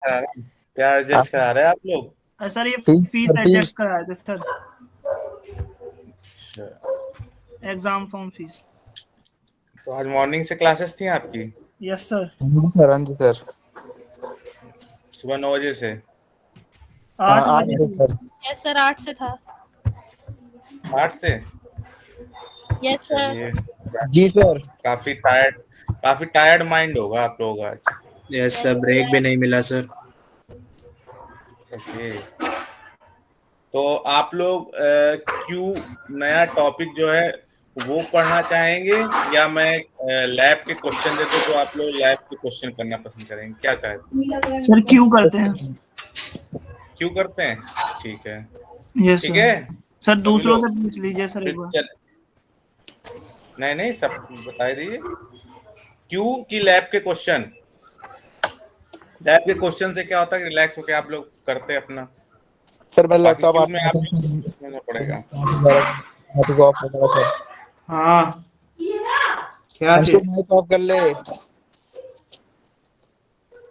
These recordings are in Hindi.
क्या एडजस्ट करा रहे हैं आप लोग? सर ये fees fees sir adjust fees. कराया था सर, अच्छा, एग्जाम फॉर्म फीस। तो आज मॉर्निंग से क्लासेस थी आपकी? Yes sir. हाँ जी सर, हाँ जी सर। सुबह 9 बजे से? हाँ, 8 बजे 8 बजे थी। सर। यस सर, 8 से था। 8 से? Yes sir. चलिए, जी सर। काफी टायर्ड, काफी टायर्ड माइंड होगा आप लोगों का आज। यस यस सर, ब्रेक भी सर। नहीं मिला सर। ओके, तो आप लोग क्यों नया टॉपिक जो है वो पढ़ना चाहेंगे, या मैं लैब के क्वेश्चन देते तो आप लोग लैब के क्वेश्चन करना पसंद करेंगे, क्या चाहते हैं? सर क्यों करते हैं? क्यों करते हैं? ठीक है। यस ठीक सर। है, सर सभी दूसरों लोग से पूछ लीजिए सर एक फिर बार। चल, नहीं नहीं, सब बता दीजिए। क्यों की लैब के क्वेश्चन, लैब के क्वेश्चन से क्या होता है कि रिलैक्स होकर आप लोग करते हैं अपना। सर मैं बाकी लैपटॉप क्यों में आता है आपको सर, समझना पड़ेगा। माइक को ऑफ कर सर। हाँ, क्या अंकुर चीज? माइक ऑफ कर ले।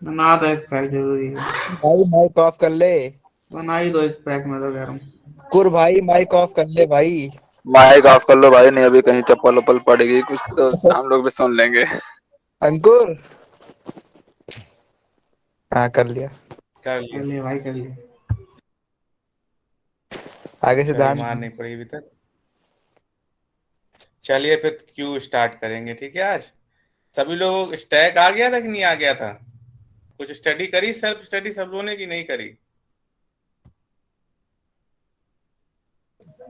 बना दो एक पैक, जरूरी है। भाई माइक ऑफ कर ले। बना ही दो एक पैक, मैं तो कह रहा हूँ। अंकुर भाई माइक ऑफ कर ले भाई। माइक ऑफ कर लो भाई, नहीं अभी कहीं चप्पल वप्पल पड़ेगी कुछ तो हम लोग भी सुन लेंगे। अंकुर। हाँ कर लिया। कर कर लिया? लिए भाई, कर लिए। आगे से चलिए, ध्यान। मार नहीं पड़ी अभी तक। चलिए फिर क्यू स्टार्ट करेंगे, ठीक है। आज सभी लोग स्टैक आ गया था कि नहीं आ गया था? कुछ स्टडी करी, सेल्फ स्टडी सब लोगों ने कि नहीं करी?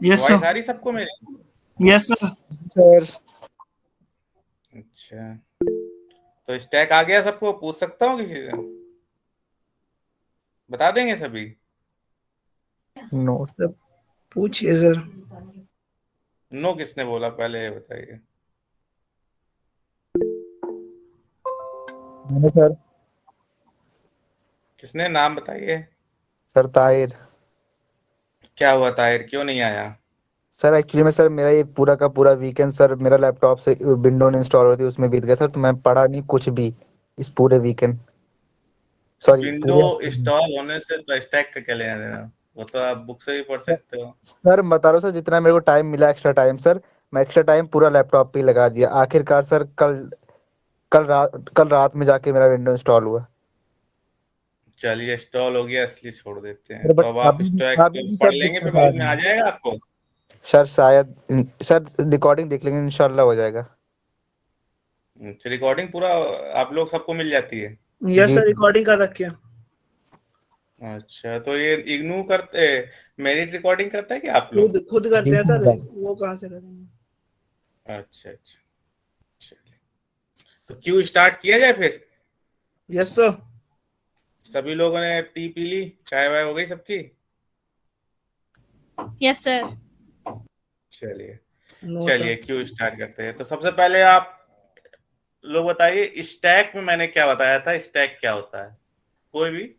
Yes voice sir. आ रही सबको मेरी? Yes sir. सर। अच्छा, तो स्टैक आ गया सबको? पूछ सकता हूँ किसी से? बता देंगे सभी? नोट। सर पूछिए सर। नो किसने बोला, पहले ये बताइए। मैंने सर। किसने, नाम बताइए। सर ताहिर। क्या हुआ ताहिर, क्यों नहीं आया? सर एक्चुअली में सर मेरा ये पूरा का पूरा वीकेंड सर मेरा लैपटॉप से विंडो नहीं इंस्टॉल होती उसमें बीत गया सर, तो मैं पढ़ा नहीं कुछ भी इस पूरे वीकेंड। सॉरी विंडो पूरे हफ्ते में। इंस्टॉल होने से तो स्टैक का क्या लेना देना? वो तो आप बुक से भी पढ़ सर सकते हो। सर, बता रहा हूँ सर, जितना मेरे को टाइम मिला एक्स्ट्रा टाइम सर, मैं एक्स्ट्रा टाइम पूरा लैपटॉप पे ही लगा दिया आखिरकार सर। कल रात में जाके मेरा विंडो इंस्टॉल हुआ। चलिए, इंस्टॉल हो गया इसलिए छोड़ देते हैं, सर तो बट अब आप अभी भी स्टैक अभी भी पढ़ सर लेंगे फिर दिक्कत आ बाद में रही आ है। जाएगा आपको। सर शायद सर रिकॉर्डिंग देख लेंगे, इंशाल्लाह हो जाएगा। रिकॉर्डिंग पूरा आप लोग सबको मिल जाती है? यस जी सर, सर। रिकॉर्डिंग कर रखी है। अच्छा, तो ये इग्नू करते, मेरिट रिकॉर्डिंग करता है कि आप लोग? खुद खुद करते जी हैं सर, सर। वो कहाँ से करेंगे? अच्छा अच्छा, चलिए, तो क्यों स्टार्ट किया जाए फिर? Yes sir. सभी लोगों ने टी पी ली, चाय वाय हो गई सबकी? Yes sir. चलिए, नो सर। चलिए क्यों स्टार्ट करते हैं। तो सबसे पहले आप लोग बताइए, स्टैक में मैंने क्या बताया था, स्टैक क्या होता है? कोई भी?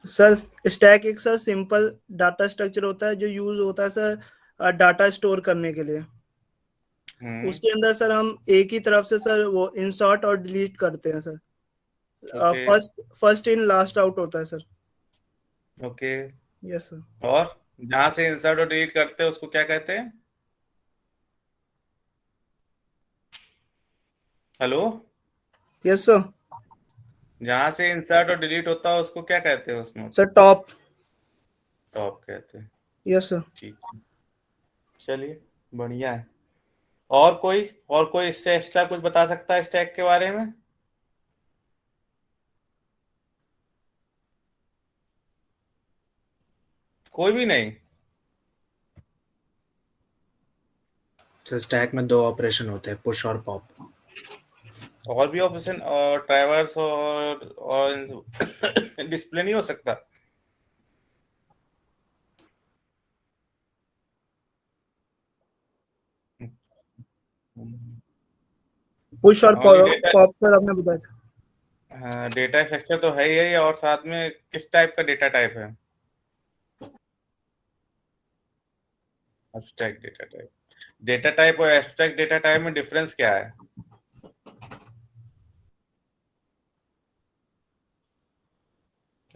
सर स्टैक एक सर सिंपल डाटा स्ट्रक्चर होता है जो यूज होता है सर डाटा स्टोर करने के लिए। हम्म। उसके अंदर सर हम एक ही तरफ से सर वो इंसर्ट और डिलीट करते हैं sir. Okay. First first in last out होता है सर। Okay, yes sir. और जहां से इंसर्ट और डिलीट करते हैं उसको क्या कहते हैं? हेलो? Yes sir. जहां से इंसर्ट और डिलीट होता है उसको क्या कहते हैं उसमें? Sir top. टॉप कहते हैं। Yes sir. ठीक है, चलिए, बढ़िया है। और कोई इससे एक्स्ट्रा कुछ बता सकता है स्टैक के बारे में? कोई भी नहीं? सर स्टैक में दो ऑपरेशन होते हैं, पुश और पॉप। और भी ऑप्शन, और ट्राइवर्स और डिस्प्ले नहीं हो सकता? पुश और ओनली डेटा, पॉप सर आपने बताया था। हाँ, डेटा स्ट्रक्चर तो है ही, और साथ में किस टाइप का डेटा टाइप है? Abstract data type. Data type और एब्स्ट्रैक्ट डेटा टाइप में डिफरेंस क्या है?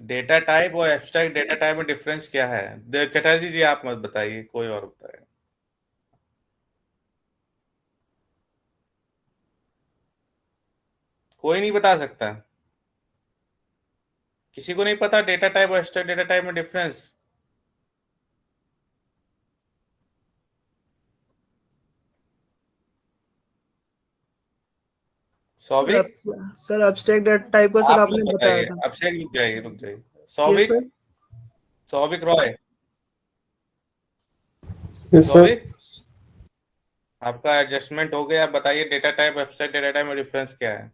डेटा टाइप और एब्स्ट्रैक्ट डेटा टाइप में डिफरेंस क्या है? चटर्जी जी आप मत बताइए, कोई और बताए। कोई नहीं बता सकता? किसी को नहीं पता डेटा टाइप और एब्स्ट्रैक्ट डेटा टाइप में difference? Souvik, sir abstract data type का सर आप आपने लोग बताया बताइए। था। अभिषेक रुक जाइए, रुक जाइए। Yes Souvik, sir. Souvik Roy, yes sir. Souvik, आपका एडजस्टमेंट हो गया। आप बताइए data type abstract data type में डिफरेंस क्या है?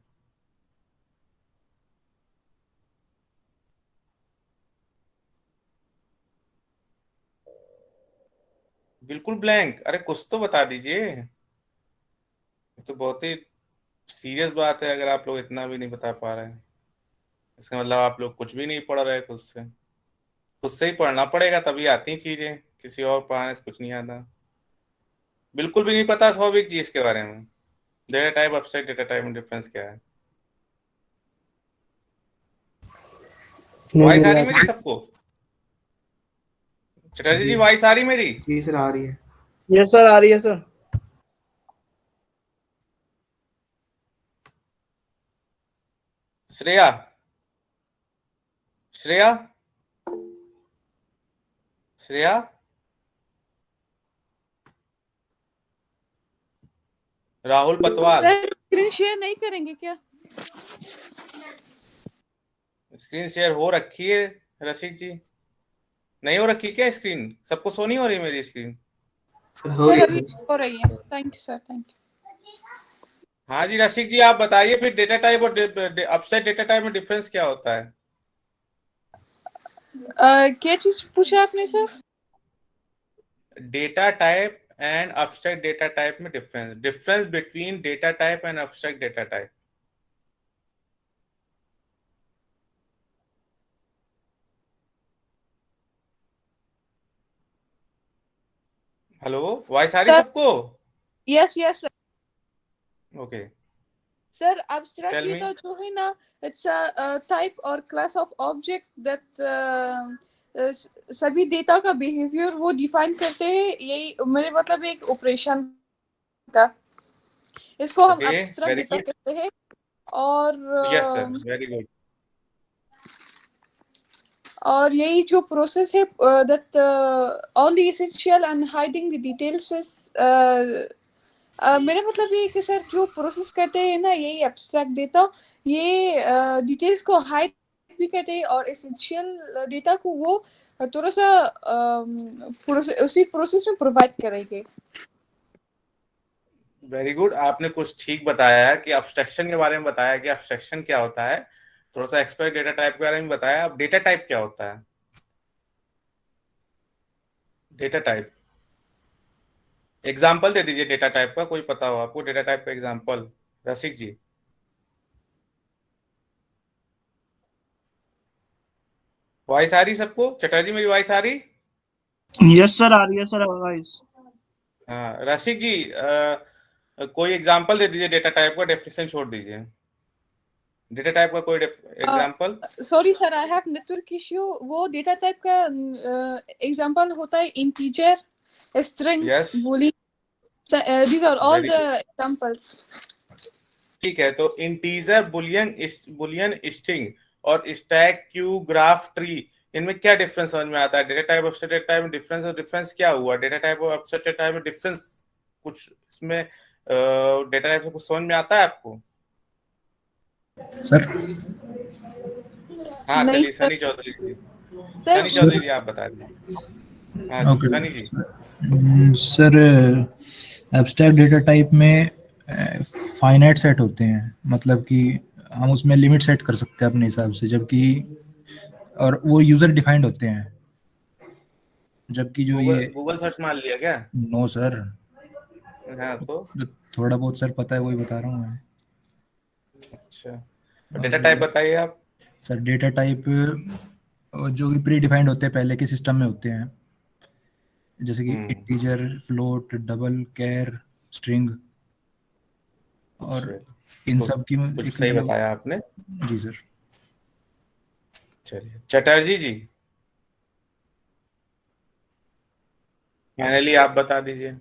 बिल्कुल ब्लैंक? अरे कुछ तो बता दीजिए। ये तो बहुत ही सीरियस बात है अगर आप लोग इतना भी नहीं बता पा रहे हैं। इसका मतलब आप लोग कुछ भी नहीं पढ़ रहे खुद से। खुद से ही पढ़ना पड़ेगा, तभी आती हैं चीजें। किसी और पढ़ाने से कुछ नहीं आता। बिल्कुल भी नहीं पता सौविक जी इसके बारे में। Data type abstract data type में डिफरेंस क्या है? नहीं वॉइस आ मेरी रही आ मेरी सबको? चटर्जी जी वॉइस आ रही मेरी? जी सर आ रही है। यस सर, आ रही है sir. Shreya, Shreya, Shreya, Rahul Patwal. Sir screen share नहीं करेंगे क्या? स्क्रीन शेयर हो रखी है रसिक जी। नहीं हो रखी क्या स्क्रीन? सबको शो नहीं हो रही मेरी स्क्रीन? सर हो सर गया अभी सर। हो रही है। थैंक यू सर, थैंक हाँ जी रसिक जी आप बताइए फिर डेटा टाइप और अपस्ट्रैक्ट डेटा टाइप में डिफरेंस क्या होता है? यू। क्या चीज पूछा आपने sir? Data type and abstract data type में difference between data type and abstract data type. Hello, voice आ रही सर सबको? Yes yes sir. Okay, sir abstract tell me. Data जो है ना, इट्स अ टाइप और क्लास ऑफ ऑब्जेक्ट दैट सभी डेटा का बिहेवियर वो डिफाइन करते हैं। यही मेरे मतलब एक ऑपरेशन का, इसको हम okay, abstract very data good. कहते हैं। और यस सर, वेरी गुड। और यही जो प्रोसेस है that all the essential and hiding the details is मेरा मतलब ये है कि सर जो प्रोसेस करते हैं ना, यही एब्स्ट्रैक्ट डेटा, ये डिटेल्स को हाइड भी करते हैं और एसेंशियल डेटा को वो थोड़ा सा उसी प्रोसेस में प्रोवाइड करेंगे। वेरी गुड, आपने कुछ ठीक बताया है कि अब्स्ट्रैक्शन के बारे में बताया कि अब्स्ट्रैक्शन क्या होता है। थोड़ा सा एक्सपेक्ट डेटा टाइप के बारे में बताया। अब डेटा टाइप क्या होता है? डेटा टाइप एग्जाम्पल दे दीजिए डेटा टाइप का, कोई पता हो आपको डेटा टाइप का एग्जाम्पल? रसिक जी, वॉइस आ रही सबको? चटर्जी मेरी वॉइस आ रही? यस सर, आ रही है सर आवाज। हाँ रसिक जी, कोई एग्जाम्पल दे दीजिए डेटा टाइप का, डेफिनेशन छोड़ दीजिए। डेटा टाइप का कोई example? Sorry sir, I have network issue. वो डेटा टाइप का एग्जांपल होता है integer, string, yes, Boolean. these are all very the good. examples. ठीक है, तो इंटीजर, बुलियन, स्ट्रिंग और स्टैक, क्यू, ग्राफ, ट्री, इनमें क्या डिफरेंस समझ में आता है? डेटा टाइप और डेटा टाइप में डिफरेंस, और डिफरेंस क्या हुआ? डेटा टाइप और डेटा टाइप में डिफरेंस कुछ इसमें डेटा टाइप से कुछ समझ में आता है आपको? सर हाँ नहीं चलिए, सर। सनी चौधरी जी, सर सनी चौधरी जी आप बता दीजिए। हाँ जी ओके सनी जी। सर, एब्स्ट्रैक्ट डेटा टाइप में फाइनाइट सेट होते हैं, मतलब कि हम उसमें लिमिट सेट कर सकते हैं अपने हिसाब से, जबकि और वो यूजर डिफाइंड होते हैं, जबकि जो गूगल ये गूगल सर्च मान लिया क्या? नो सर, हाँ तो जो थोड़ा बहुत सर पता है वही बता रहा हूँ मैं। अच्छा, डेटा टाइप बताइए आप। सर डेटा टाइप जो कि प्री डिफाइंड होते हैं, पहले के सिस्टम में होते हैं, जैसे कि इंटीजर, फ्लोट, डबल, कैर, स्ट्रिंग, और इन गुड, सब की कुछ एक सही मतलब। बताया आपने। जी सर। चलिए चटर्जी जी, फाइनली आप बता दीजिए।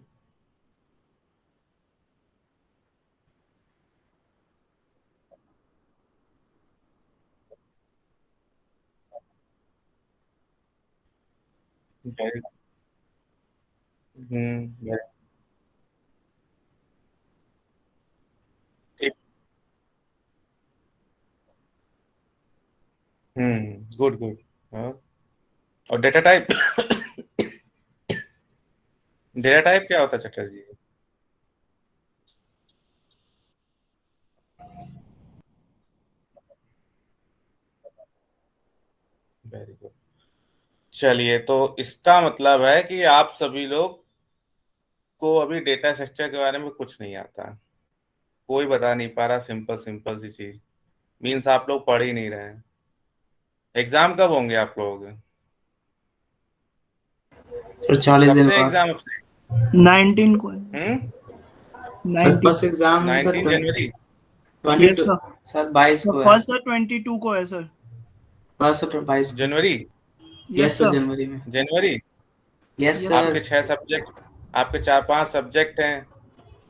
very- very- ठीक। Good good. हाँ, और डेटा टाइप डेटा टाइप क्या होता है चटर्जी? Very good. चलिए, तो इसका मतलब है कि आप सभी लोग को अभी डेटा स्ट्रक्चर के बारे में कुछ नहीं आता, कोई बता नहीं पा रहा, सिंपल सिंपल सी चीज। मीन्स आप लोग पढ़ ही नहीं रहे हैं। एग्जाम कब होंगे आप लोगों के? सर 40 कब दिन से बाद। एग्जाम? 19 को हम्म सर 19। फर्स्ट एग्जाम सर 19 जनवरी। 22 यस सर। सर 22 को है। फर्स्ट सर 22 को है सर। फर्स्ट सर 22 को। जनवरी। Yes yes sir sir. जनवरी में। जनवरी। यस यस आपके सर। 6 सब्जेक्ट, आपके 4-5 सब्जेक्ट हैं,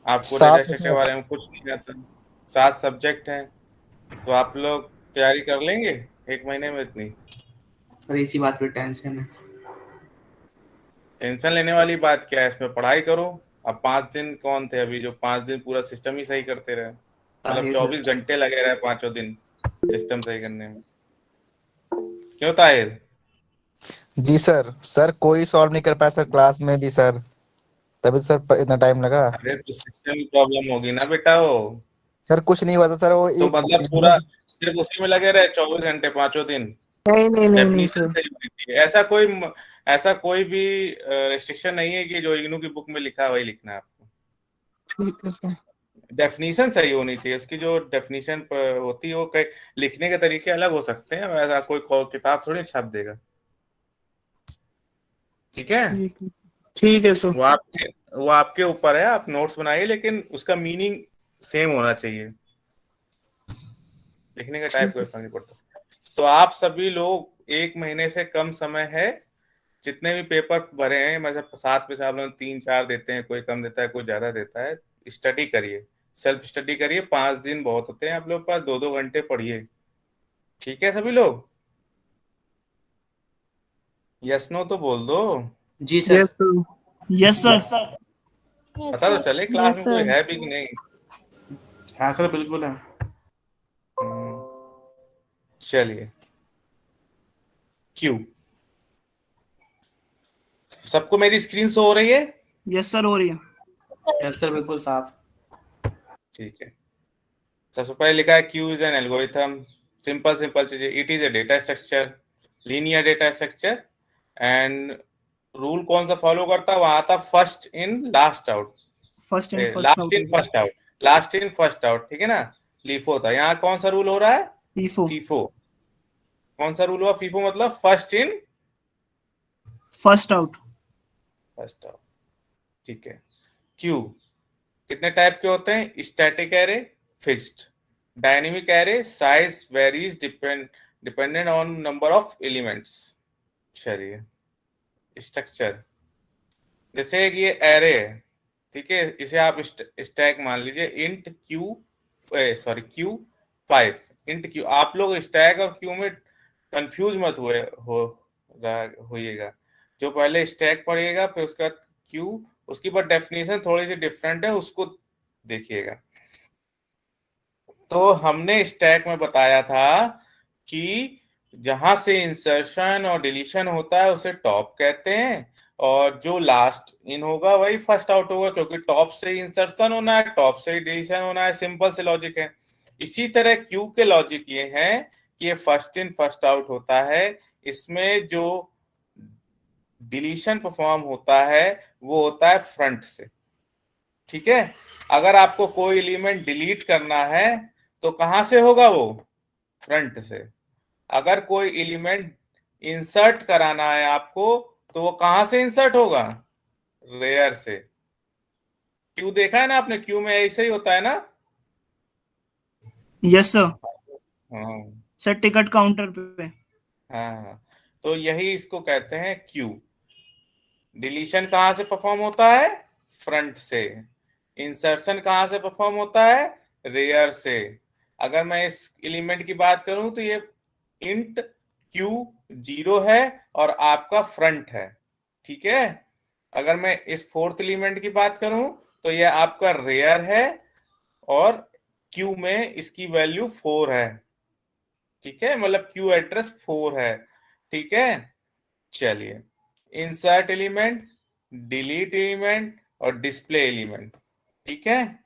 आपको डेटा 7 स्ट्रक्चर के सर। बारे में कुछ नहीं आता। 7 सब्जेक्ट हैं, तो आप लोग तैयारी कर लेंगे 1 महीने में इतनी? सर इसी बात पे टेंशन है। टेंशन लेने वाली बात क्या है, इसमें पढ़ाई करो। अब 5 दिन कौन थे अभी जो 5 दिन पूरा सिस्टम ही सही करते रहे? मतलब ताहिर 24 घंटे लगे रहे पांचों दिन सिस्टम सही करने में। क्यों ताहिर? जी सर, सर कोई सॉल्व नहीं कर पाया सर क्लास में भी सर, तभी तो सर इतना टाइम लगा। अरे तो सिस्टम प्रॉब्लम होगी ना बेटा वो। सर कुछ नहीं हुआ था सर, वो तो एक मतलब पूरा सिर्फ उसी में लगे रहे 24 घंटे पांचों दिन? नहीं नहीं नहीं नहीं डेफिनेशन सर। सही होनी चाहिए। ऐसा कोई भी रिस्ट्रिक्शन नहीं है कि जो इग्नू की बुक में लिखा है वही लिखना है आपको। ठीक है सर। डेफिनेशन सही होनी चाहिए, उसकी जो डेफिनेशन होती है वो कई लिखने के तरीके अलग हो सकते हैं, ऐसा कोई किताब थोड़ी छाप देगा। ठीक है, ठीक है। ठीक है सर। वो आपके ऊपर है, आप नोट्स बनाइए, लेकिन उसका मीनिंग सेम होना चाहिए। लिखने का टाइप ठीक कोई है। फर्क नहीं पड़ता। तो आप सभी लोग 1 महीने से कम समय है, जितने भी पेपर भरे हैं, मतलब 7 में से आप लोग 3-4 देते हैं, कोई कम देता है कोई ज्यादा देता है। स्टडी करिए, सेल्फ स्टडी करिए। 5 दिन बहुत होते हैं आप लोग के पास, 2-2 घंटे पढ़िए। ठीक है सभी लोग? यस नो तो बोल दो। जी sir. Yes sir. Yes sir. पता तो चले क्लास में कोई है भी कि नहीं। हाँ सर बिल्कुल है। चलिए, क्यू सबको मेरी स्क्रीन शो हो रही है? यस सर हो रही है। यस सर बिल्कुल साफ। ठीक है। सबसे पहले लिखा है queue is an algorithm. Simple simple चीजें। It is a data structure, linear data structure, and rule कौन सा फॉलो करता है? वहां था first in last out, first in first last out. In first out, last in first out. ठीक है ना? लीफो था। यहाँ कौन सा रूल हो रहा है? फीफो। फीफो। कौन सा रूल हुआ? फीफो मतलब first in first out. First out. ठीक है। क्यू कितने टाइप के होते हैं? Static array, fixed. Dynamic array, size varies dependent on number of elements. चलिए, स्ट्रक्चर जैसे कि ये एरे है, ठीक है, इसे आप स्टैक मान लीजिए। Int Q, sorry Q5, int Q. आप लोग स्टैक और क्यू में कंफ्यूज मत होइएगा। जो पहले स्टैक पढ़िएगा फिर उसके बाद क्यू, उसकी पर डेफिनेशन थोड़ी सी डिफरेंट है, उसको देखिएगा। तो हमने स्टैक में बताया था कि जहां से इंसर्शन और डिलीशन होता है उसे टॉप कहते हैं, और जो लास्ट इन होगा वही फर्स्ट आउट होगा, क्योंकि टॉप से इंसर्शन होना है, टॉप से डिलीशन होना है। सिंपल से लॉजिक है। इसी तरह क्यू के लॉजिक ये है कि ये फर्स्ट इन फर्स्ट आउट होता है। इसमें जो डिलीशन परफॉर्म होता है वो होता है फ्रंट से। ठीक है? अगर आपको कोई एलिमेंट डिलीट करना है तो कहां से होगा वो? फ्रंट से। अगर कोई एलिमेंट इंसर्ट कराना है आपको तो वो कहां से इंसर्ट होगा? रेयर से। क्यू देखा है ना आपने? क्यू में ऐसे ही होता है ना? Yes sir. हाँ। सर टिकट काउंटर पे। हाँ, तो यही इसको कहते हैं क्यू। डिलीशन कहाँ से परफॉर्म होता है? फ्रंट से। इंसर्शन कहाँ से परफॉर्म होता है? रेयर से। अगर मैं इस एलिमेंट की बात करूं तो ये इंट क्यू 0 है और आपका फ्रंट है, ठीक है। अगर मैं इस फोर्थ एलिमेंट की बात करूं तो ये आपका रेयर है और क्यू में इसकी वैल्यू 4 है, ठीक है, मतलब क्यू एड्रेस 4 है, ठीक है। चलिए, इंसर्ट एलिमेंट, डिलीट एलिमेंट और डिस्प्ले एलिमेंट, ठीक है।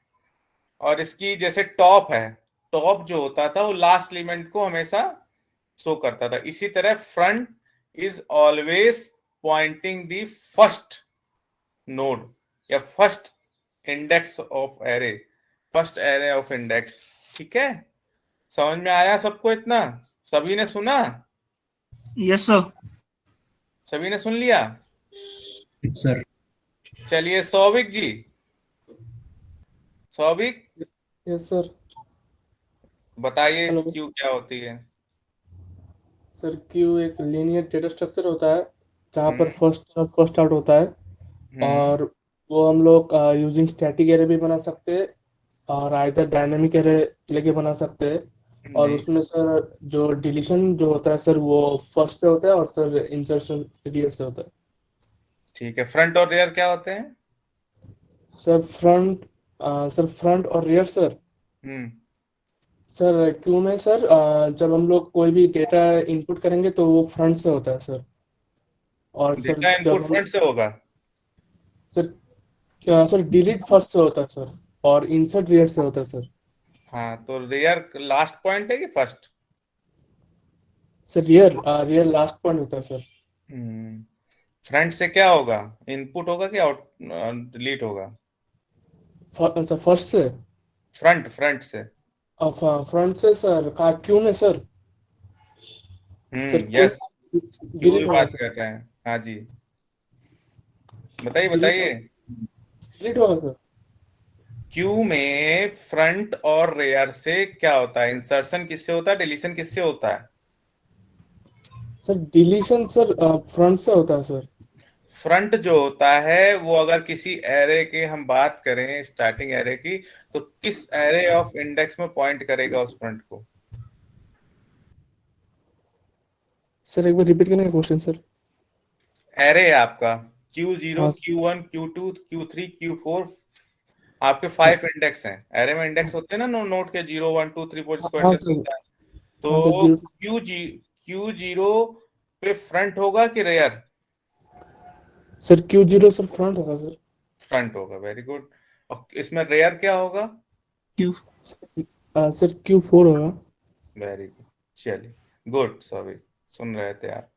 और इसकी जैसे टॉप है, टॉप जो होता था वो लास्ट एलिमेंट को हमेशा शो करता था। इसी तरह front is always pointing the first node या first index of array, first array of index, ठीक है। समझ में आया सबको इतना? सभी ने सुना? Yes sir. सभी ने सुन लिया? सर चलिए सौविक जी, सौविक यस सर। बताइए हेलो क्यू क्या होती है? सर, क्यू एक लीनियर डेटा स्ट्रक्चर होता है जहाँ पर हम्म फर्स्ट आउट होता है, हम्म और वो हम लोग यूजिंग स्टैटिक एरे भी बना सकते हैं और आइदर डायनेमिक एरे लेके बना सकते हैं। और जी, उसमें सर जो डिलीशन जो होता है सर वो फर्स्ट से होता है और सर इंसर्शन रियर से होता है। ठीक है। फ्रंट और रेयर क्या होते हैं? सर फ्रंट और रियर सर। हम्म सर क्यू में सर जब हम लोग कोई भी डेटा इनपुट करेंगे तो वो फ्रंट से होता है सर। और सर डेटा जब इनपुट हम फ्रंट से होगा। सर सर डिलीट फर्स्ट से होता है सर और इंसर्ट रियर से होता है सर। हाँ, तो रेयर लास्ट पॉइंट है कि first? Sir rear last point होता है सर। हम्म फ्रंट से क्या होगा? इनपुट होगा कि आउट डिलीट होगा? सर फर्स्ट से फ्रंट फ्रंट से। फ्रंट से सर का क्यू में sir. Sir queue yes, queue ही डिलीट होगा बात सर। कर रहे हैं, हाँ जी, बताइए डिलीट बताइए। डिलीट होगा सर। क्यू में फ्रंट और रेयर से क्या होता है? इंसर्शन किससे होता है, डिलीशन किससे होता है? सर डिलीशन सर फ्रंट से होता है सर। फ्रंट जो होता है वो अगर किसी एरे के हम बात करें, स्टार्टिंग एरे की, तो किस एरे ऑफ इंडेक्स में पॉइंट करेगा उस फ्रंट को? सर एक बार रिपीट करेंगे क्वेश्चन सर। एरे है आपका Q0, हाँ Q1, Q2, Q3, Q4, आपके 5 इंडेक्स हैं। एरे में इंडेक्स होते हैं ना, नोट के 0 1 2 3 4 जिसको हाँ इंडेक्स सर। होता है। हाँ सर तो जीरो। Q0 पे फ्रंट होगा कि rear? Sir Q zero sir front होगा सर। फ्रंट होगा, वेरी गुड। और इसमें रेयर क्या होगा? क्यों? सर क्यू फोर होगा। वेरी गुड, चलिए, गुड, सॉरी, सुन रहे थे आप।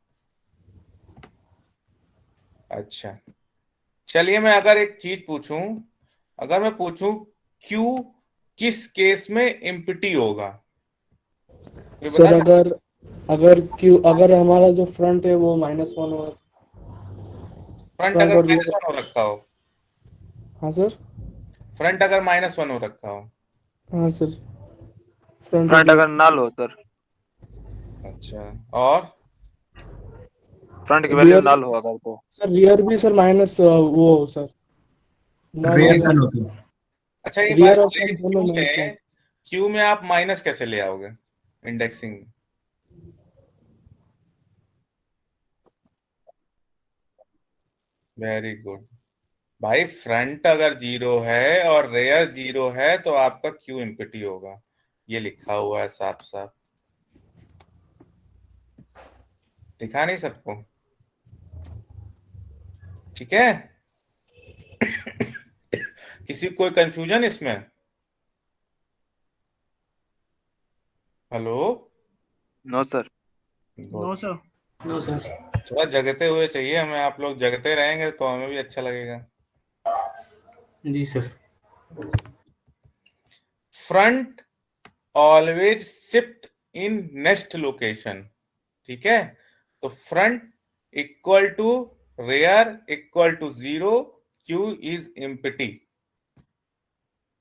अच्छा, चलिए, मैं अगर एक चीज पूछूं, अगर मैं पूछूं क्यू किस केस में एम्प्टी होगा, कोई बता सर सकता? अगर हमारा जो फ्रंट है वो -1 होगा। फ्रंट फ्रंट अगर और माइनस रियर। वन हो रखा हो, हाँ सर। फ्रंट अगर -1 हो रखा हो। हाँ सर फ्रंट और फ्रंट रियर। अगर नल हो सर, अच्छा, और फ्रंट की वैल्यू रियर नल हो अगर तो। सर रियर भी सर माइनस वो सर नॉन रेयर और नल माइनस। होता है। अच्छा, ये बात रियर और बताइए, फ्रंट दोनों माइनस है। क्यू में आप माइनस कैसे ले आओगे इंडेक्सिंग में? वेरी गुड भाई, फ्रंट अगर 0 है और रेयर 0 है तो आपका क्यू एम्प्टी होगा, ये लिखा हुआ है साफ साफ, दिखा नहीं सबको? ठीक है। किसी को कोई कंफ्यूजन इसमें? Hello? No sir. No good. Sir. No sir. थोड़ा जगते हुए चाहिए हमें, आप लोग जगते रहेंगे तो हमें भी अच्छा लगेगा। जी sir. Front always shift in next location, ठीक है। तो front equal to rear equal to 0, queue is empty,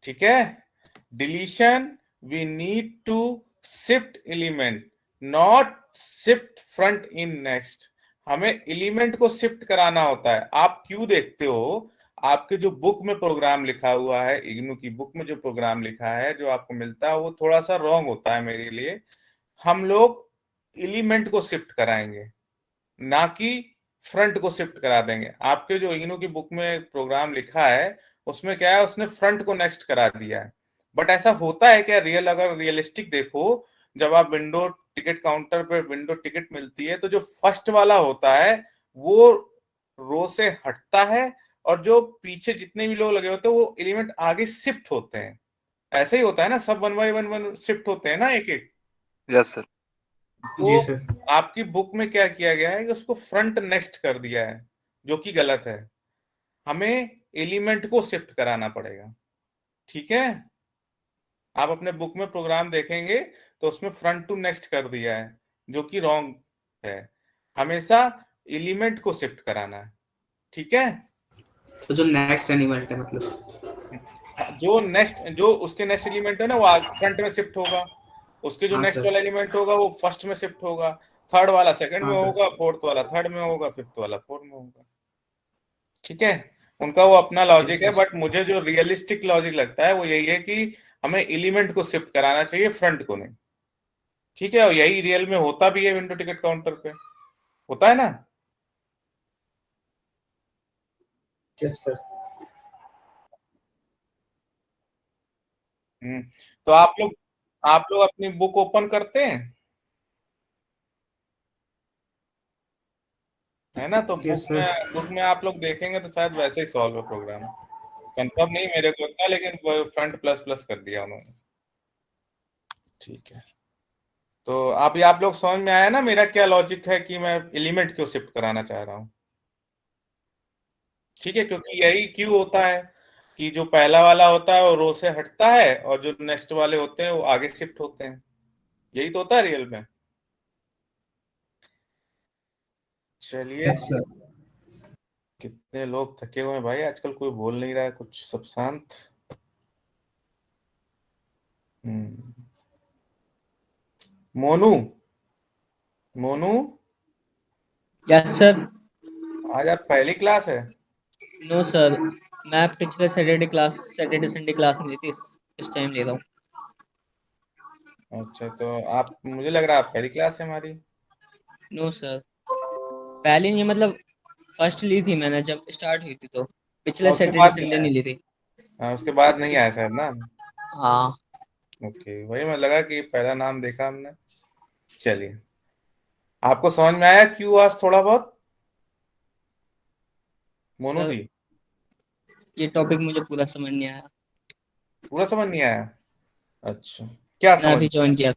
ठीक है। Deletion, we need to shift element, not shift front in next, हमें एलिमेंट को शिफ्ट कराना होता है। आप क्यों देखते हो, आपके जो बुक में प्रोग्राम लिखा हुआ है, इग्नू की बुक में जो प्रोग्राम लिखा है जो आपको मिलता है, वो थोड़ा सा रॉन्ग होता है मेरे लिए। हम लोग एलिमेंट को शिफ्ट कराएंगे, ना कि फ्रंट को शिफ्ट करा देंगे। आपके जो इग्नू की बुक में प्रोग्राम लिखा है उसमें क्या है, उसने फ्रंट को नेक्स्ट करा दिया है। बट ऐसा होता है क्या रियल, अगर रियलिस्टिक देखो, जब आप विंडो टिकट काउंटर पे विंडो टिकट मिलती है तो जो फर्स्ट वाला होता है वो रो से हटता है, और जो पीछे जितने भी लोग लगे होते हैं वो एलिमेंट आगे शिफ्ट होते हैं। ऐसे ही होता है ना, सब वन बाई वन शिफ्ट होते हैं ना, एक एक। Yes sir. तो आपकी बुक में क्या किया गया है कि उसको फ्रंट नेक्स्ट कर दिया है, जो कि गलत है। हमें एलिमेंट को शिफ्ट कराना पड़ेगा, ठीक है। आप अपने बुक में प्रोग्राम देखेंगे तो उसमें फ्रंट टू नेक्स्ट कर दिया है, जो कि रॉन्ग है। हमेशा एलिमेंट को शिफ्ट कराना है, ठीक है। तो जो नेक्स्ट एलिमेंट है मतलब जो उसके नेक्स्ट एलिमेंट है ना, वो फ्रंट में शिफ्ट होगा। उसके जो हाँ नेक्स्ट सर। वाला एलिमेंट होगा वो फर्स्ट में शिफ्ट होगा, थर्ड वाला सेकंड में हाँ सर। होगा, फोर्थ वाला थर्ड में होगा, फिफ्थ वाला फोर्थ में होगा, ठीक है। उनका वो अपना लॉजिक है, सर। बट मुझे जो रियलिस्टिक लॉजिक लगता है वो यही है कि हमें एलिमेंट को शिफ्ट कराना चाहिए, फ्रंट को नहीं, ठीक है। और यही रियल में होता भी है, विंडो टिकट काउंटर पे होता है ना। Yes sir. तो आप लोग अपनी बुक ओपन करते हैं, है ना। तो यस सर। बुक में आप लोग देखेंगे तो शायद वैसे ही सॉल्व है प्रोग्राम। कंफर्म नहीं मेरे को था, लेकिन फ्रंट प्लस प्लस कर दिया उन्होंने, ठीक है। तो आप लोग समझ में आया ना मेरा क्या लॉजिक है कि मैं एलिमेंट क्यों शिफ्ट कराना चाह रहा हूँ, ठीक है। क्योंकि यही क्यों होता है कि जो पहला वाला होता है वो रो से हटता है, और जो नेक्स्ट वाले होते हैं वो आगे शिफ्ट होते हैं। यही तो होता है रियल में। चलिए, यस सर। कितने लोग थके हुए हैं भाई आजकल, कोई बोल नहीं रहा है कुछ, सब शांत। हम्म। Monu, Monu, yes sir. आज आप पहली क्लास है? नो सर, मैं पिछले सैटरडे संडे क्लास नहीं ली थी, इस टाइम ले रहा हूँ। अच्छा, तो आप, मुझे लग रहा है आप पहली क्लास है हमारी। नो सर, पहले नहीं, मतलब फर्स्ट ली थी मैंने जब स्टार्ट हुई थी, तो पिछले उसके सैटरडे बाद नहीं संडे आया। नहीं ली थी। हाँ, उसके बाद नहीं आया शायद ना। हाँ। ओके, वही मैं लगा कि पहला नाम देखा हमने। चलिए, आपको समझ में आया क्यों आज थोड़ा बहुत, मोनू सर जी? ये टॉपिक मुझे पूरा समझ नहीं आया, पूरा समझ नहीं आया? अच्छा, क्या मैं समझ अभी नहीं ज्वाइन किया। आया?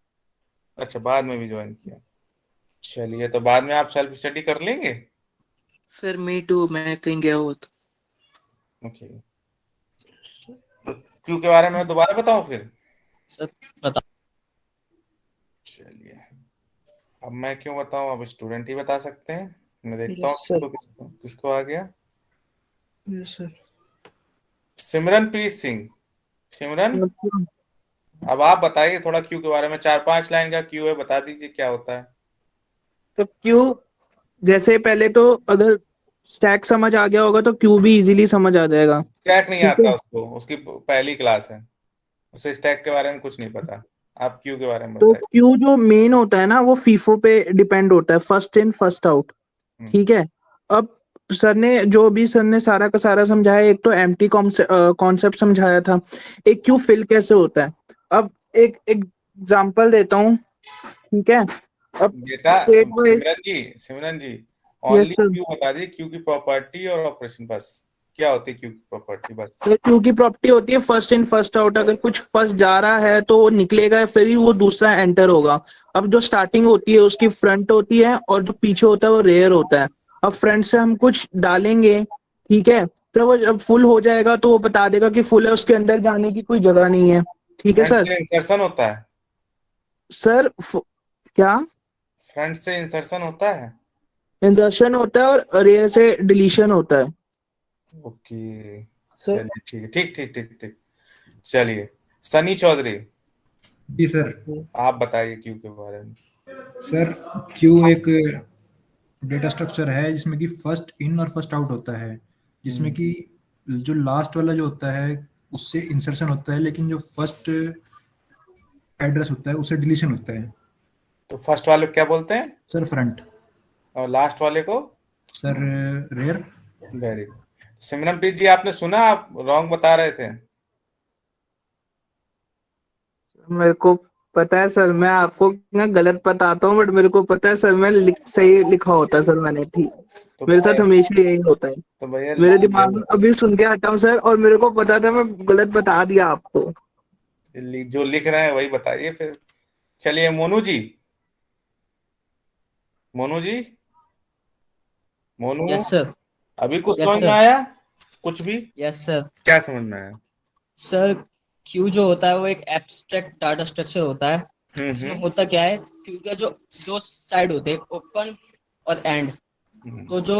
अच्छा, बाद में भी ज्वाइन किया। चलिए, तो बाद में आप सेल्फ स्टडी कर लेंगे। सर मी टू, मैं कहीं गया हुआ था। ओके, तो क्यों के बारे में दोबारा बताऊं फिर? सर बता। चलिए, अब मैं क्यों बताऊं, अब स्टूडेंट ही बता सकते हैं। मैं देखता हूँ यस सर। किसको किसको आ गया। Yes sir. सिमरनप्रीत सिंह, सिमरन, अब आप बताइए थोड़ा क्यू के बारे में। 4-5 लाइन का क्यू है, बता दीजिए क्या होता है। तो क्यू, जैसे पहले तो अगर स्टैक समझ आ गया होगा तो क्यू भी इजीली समझ आ जाएगा। स्टैक नहीं ठीक है, आता उसको, उसकी पहली क्लास है, उसे स्टैक के बारे में कुछ नहीं पता। आप क्यू के बारे में तो बताइए। क्यू जो मेन होता है ना वो फीफो पे डिपेंड होता है, फर्स्ट इन फर्स्ट आउट। ठीक है। अब सर ने सारा का सारा समझाया, एक तो एम्प्टी कॉन्सेप्ट समझाया था, एक क्यू फिल कैसे होता है। अब एक एग्जांपल देता हूँ, ठीक है। अब बेटा, स्टेट वाइज, सिमरन जी, यस ओनली सर, क्यू बता दीजिए, क्यू की प्रॉपर्टी और ऑपरेशन बस। क्या होती है क्यू की प्रॉपर्टी बस? तो क्यू की प्रॉपर्टी होती है फर्स्ट इन फर्स्ट आउट। अगर कुछ फर्स्ट जा रहा है तो वो निकलेगा, फिर ही वो दूसरा एंटर होगा। अब जो स्टार्टिंग होती है उसकी फ्रंट होती है, और जो पीछे होता है वो रेयर होता है। अब फ्रंट से हम कुछ डालेंगे, ठीक है, तो वो जब फुल हो जाएगा तो वो बता देगा कि फुल है, उसके अंदर जाने की कोई जगह नहीं है। ठीक है फ्रंट सर। से इंसर्शन होता है? सर क्या? फ्रंट से इंसर्शन होता है? इंसर्शन होता है और रेयर से डिलीशन होता है ओके, सर। चलिए ठीक है, ठीक ठीक ठीक ठीक। चलिए, सनी चौधरी, जी सर। आप बताइए क्यू के बारे में। सर क्यू एक डेटा स्ट्रक्चर है जिसमें कि फर्स्ट इन और फर्स्ट आउट होता है, जिसमें कि जो लास्ट वाला जो होता है उससे इंसर्शन होता है, लेकिन जो फर्स्ट एड्रेस होता है उससे डिलीशन होता है। तो फर्स्ट वाले को क्या बोलते हैं? Sir front. और लास्ट वाले को? Sir rear. Very good. Simranpreet ji, आपने सुना, आप रॉन्ग बता रहे थे। मेरे को पता है सर, मैं आपको ना गलत बताता हूँ, बट मेरे को पता है सर, मैं सही लिखा होता है सर मैंने, ठीक। तो मेरे साथ हमेशा यही होता है। तो भैया मेरे दिमाग में अभी सुन के हटा हूँ सर, और मेरे को पता था, मैं गलत बता दिया आपको। जो लिख रहे हैं वही बताइए फिर। चलिए मोनू जी, मोनू जी, मोनू, यस सर। अभी कुछ Yes, समझ में sir. आया? कुछ भी? Yes sir. क्या समझ में आया? सर क्यू जो होता है वो एक एब्स्ट्रैक्ट डाटा स्ट्रक्चर होता है। इसमें होता क्या है, क्यू का जो दो साइड होते हैं, ओपन और एंड। तो जो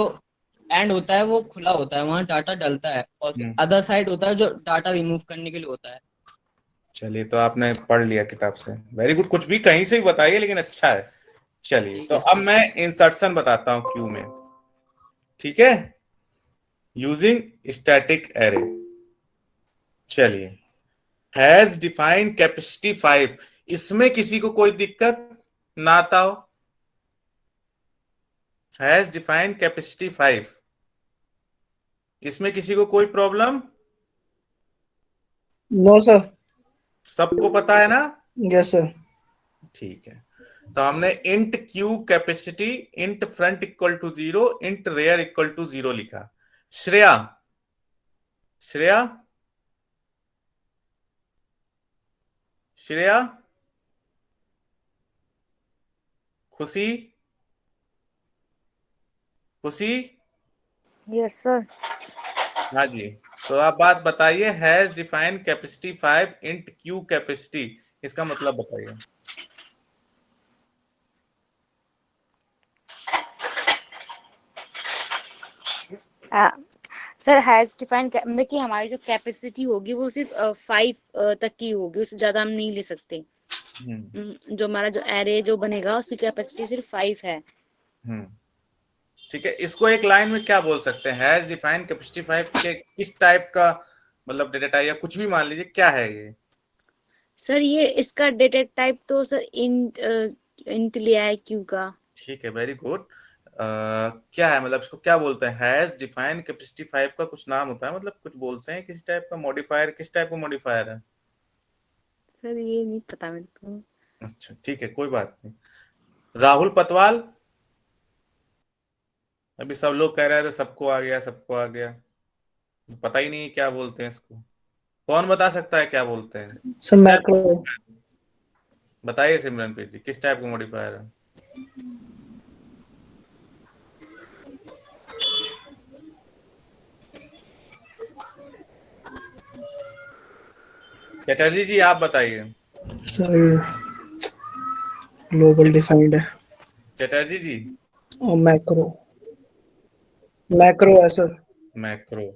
एंड होता है वो खुला होता है, वहाँ डाटा डलता है, और अदर साइड होता है जो डाटा रिमूव करने के लिए होता है। चलिए, तो आपने पढ़ लिया किताब से, वेरी गुड। कुछ भी कहीं से भी बताइए, लेकिन अच्छा है। चलिए, तो अब मैं इंसर्शन बताता हूं क्यू में, ठीक है, यूजिंग स्टैटिक एरे। चलिए, हैज डिफाइंड कैपेसिटी 5, इसमें किसी को कोई दिक्कत ना आता हो? हैज डिफाइंड कैपेसिटी 5, इसमें किसी को कोई प्रॉब्लम? No sir. सबको पता है ना? Yes sir. ठीक है, तो हमने int Q capacity, int front equal to 0, int rear equal to 0 लिखा। श्रेया, श्रेया, श्रेया, खुशी, खुशी, यस सर। हाँ जी, तो आप बात बताइए, has defined capacity 5 int Q capacity, इसका मतलब बताइए। सर हैज डिफाइंड मतलब कि हमारी जो कैपेसिटी होगी वो सिर्फ 5 तक की होगी, उससे ज्यादा हम नहीं ले सकते। जो हमारा जो एरे जो बनेगा उसकी कैपेसिटी सिर्फ 5 है। ठीक है, इसको एक लाइन में क्या बोल सकते हैं? हैज डिफाइंड कैपेसिटी 5 के किस टाइप का मतलब डेटा टाइप, या कुछ भी मान लीजिए, क्या है ये? सर ये इसका डेटा टाइप तो सर इंट लिया है क्यू का। ठीक है, वेरी गुड। क्या है मतलब, इसको क्या बोलते हैं? हैज डिफाइंड कैपेसिटी 5 का कुछ नाम होता है, मतलब कुछ बोलते हैं किसी टाइप का मॉडिफायर, किस टाइप का मॉडिफायर है? सर ये नहीं पता मेरे को। अच्छा, ठीक है, कोई बात नहीं। राहुल पतवाल, अभी सब लोग कह रहे थे सबको आ गया, सबको आ गया, पता ही नहीं क्या बोलते हैं इसको। कौन बता सकता है क्या बोलते हैं? Sir macro. बताइए सिमरनप्रीत जी, किस टाइप का मॉडिफायर है? चटर्जी जी, आप बताइए। सर ग्लोबल डिफाइंड है। चटर्जी जी, और मैक्रो, मैक्रो है सर। मैक्रो।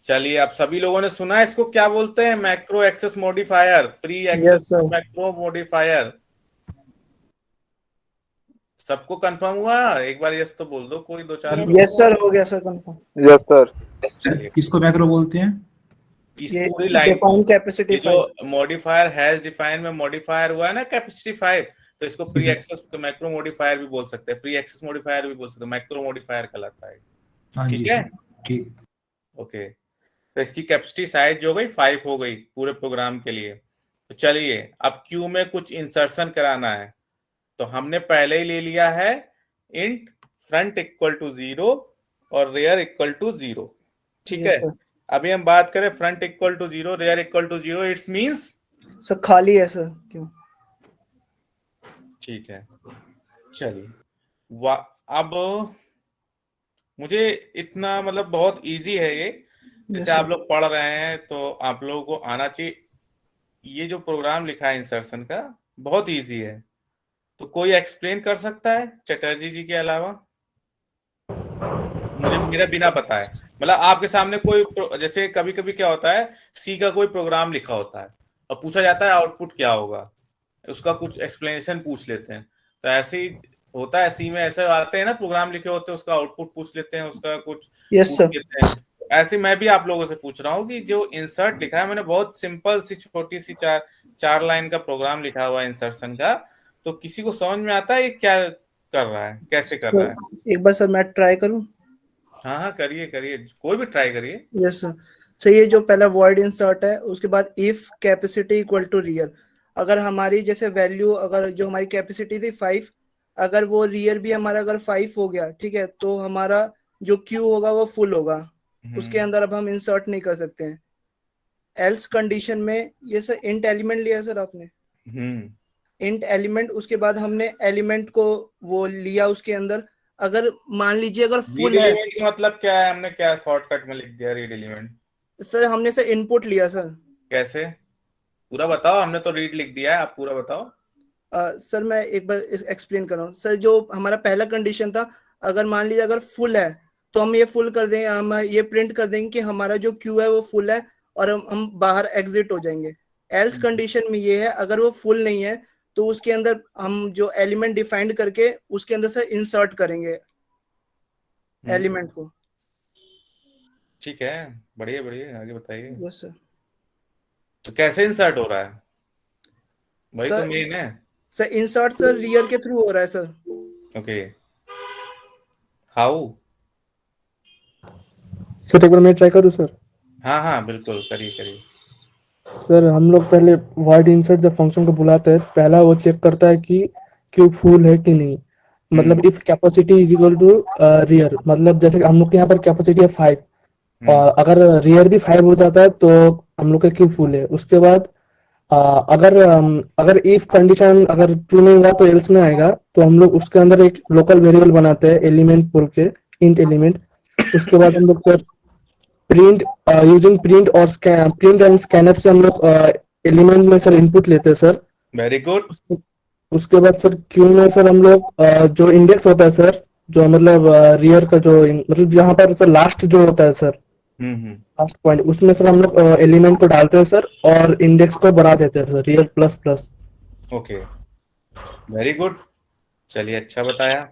चलिए, आप सभी लोगों ने सुना इसको क्या बोलते हैं? Macro access modifier, pre access macro modifier. सबको कंफर्म हुआ? एक बार यस तो बोल दो, कोई दो चार लोग। यस सर, हो गया सर कंफर्म। Yes sir. किसको मैक्रो बोलते हैं? इस पूरी लाइन डिफाइन कैपेसिटी जो मॉडिफायर हैज डिफाइन में मॉडिफायर हुआ है ना कैपेसिटी 5, तो इसको प्री एक्सेस तो मैक्रो मॉडिफायर भी बोल सकते हैं, प्री एक्सेस मॉडिफायर भी बोल सकते हैं, मैक्रो मॉडिफायर कहलाता है। ठीक है, ठीक। ओके, तो इसकी कैपेसिटी साइज जो हो गई 5 हो गई पूरे प्रोग्राम के लिए। तो चलिए, अब क्यू में कुछ इंसर्शन कराना है, तो हमने पहले ही ले लिया है इंट फ्रंट इक्वल टू 0 और रेयर इक्वल टू 0। ठीक है, अभी हम बात करें front equal to 0, rear equal to 0, it's means sir खाली है सर, क्यों? ठीक है, चलिए, अब मुझे इतना मतलब बहुत इजी है ये, जैसे आप लोग पढ़ रहे हैं तो आप लोगों को आना चाहिए। ये जो प्रोग्राम लिखा है इंसर्शन का, बहुत इजी है। तो कोई एक्सप्लेन कर सकता है चटर्जी जी के अलावा? मुझे मेरा बिना पता है, मतलब आपके सामने कोई जैसे कभी कभी क्या होता है, सी का कोई प्रोग्राम लिखा होता है और पूछा जाता है आउटपुट क्या होगा, उसका कुछ एक्सप्लेनेशन पूछ लेते हैं। तो ऐसे ही होता है, सी में ऐसे आते हैं ना, प्रोग्राम लिखे होते हैं, उसका आउटपुट पूछ लेते हैं, उसका कुछ यस पूछ सर। लेते हैं। ऐसे मैं भी आप लोगों से पूछ रहा हूँ कि जो इंसर्ट लिखा है मैंने, बहुत सिंपल सी छोटी सी चार लाइन का प्रोग्राम लिखा हुआ है इंसर्शन का, तो किसी को समझ में आता है ये क्या कर रहा है, कैसे कर रहा है? एक बार सर मैं ट्राई करूं? हाँ हाँ, करिए करिए, कोई भी ट्राई करिए। Yes sir. सर ये जो पहला वॉइड इंसर्ट है, उसके बाद if capacity equal to real, अगर हमारी जैसे वैल्यू, अगर जो हमारी कैपेसिटी थी 5, अगर वो रियल भी हमारा अगर 5 हो गया, ठीक है, तो हमारा जो क्यू होगा वो फुल होगा, उसके अंदर अब हम इंसर्ट नहीं कर सकते हैं। एल्स कंडीशन में ये सर इंट एलिमेंट लिया सर आपने, इंट एलिमेंट, उसके बाद हमने एलिमेंट को वो लिया उसके अंदर, अगर मान लीजिए अगर फुल रीड है, एलिमेंट का मतलब क्या है? हमने क्या शॉर्टकट में लिख दिया रीड एलिमेंट? सर हमने सर इनपुट लिया सर। कैसे? पूरा बताओ, हमने तो रीड लिख दिया है, आप पूरा बताओ। सर मैं एक बार एक्सप्लेन कर रहा हूँ सर। जो हमारा पहला कंडीशन था, अगर मान लीजिए अगर फुल है तो हम ये फुल कर देंगे, हम ये प्रिंट कर देंगे कि हमारा जो क्यू है वो फुल है, और हम बाहर एग्जिट हो जाएंगे। एल्स कंडीशन में ये है, अगर वो फुल नहीं है तो उसके अंदर हम जो एलिमेंट डिफाइंड करके उसके अंदर से इंसर्ट करेंगे एलिमेंट को। ठीक है, बढ़िया बढ़िया, आगे बताइए। Yes sir. तो कैसे इंसर्ट हो रहा है, वही तो सर मेन है। सर इंसर्ट सर रियर के थ्रू हो रहा है सर। Okay, how? सर एक बार मैं ट्राई करूँ सर? हाँ हाँ बिल्कुल, करिए करिए। सर हम लोग पहले void insert जब फंक्शन को बुलाते हैं, पहला वो चेक करता है कि क्यू फुल है कि नहीं, मतलब if capacity is equal to rear, मतलब जैसे हम लोग के यहाँ पर कैपेसिटी है 5, और अगर रियर भी 5 हो जाता है तो हम लोग का क्यू फुल है। उसके बाद अगर इफ कंडीशन अगर ट्रू नहीं हुआ तो एल्स में आएगा, तो हम लोग उसके अंदर एक लोकल वेरिएबल बनाते हैं एलिमेंट बोल के, इंट एलिमेंट। उसके बाद हम लोग प्रिंट यूजिंग प्रिंट और प्रिंट एंड स्कैनफ से हम लोग एलिमेंट में सर इनपुट लेते हैं सर। Very good. उसके बाद सर क्यू में सर हम लोग जो इंडेक्स होता है सर, जो मतलब रियर का जो मतलब जहाँ पर सर लास्ट जो होता है सर, लास्ट पॉइंट, उसमें सर हम लोग एलिमेंट को डालते हैं सर, और इंडेक्स को बढ़ा देते हैं sir, rear plus plus. Okay, very good, चलिए अच्छा बताया।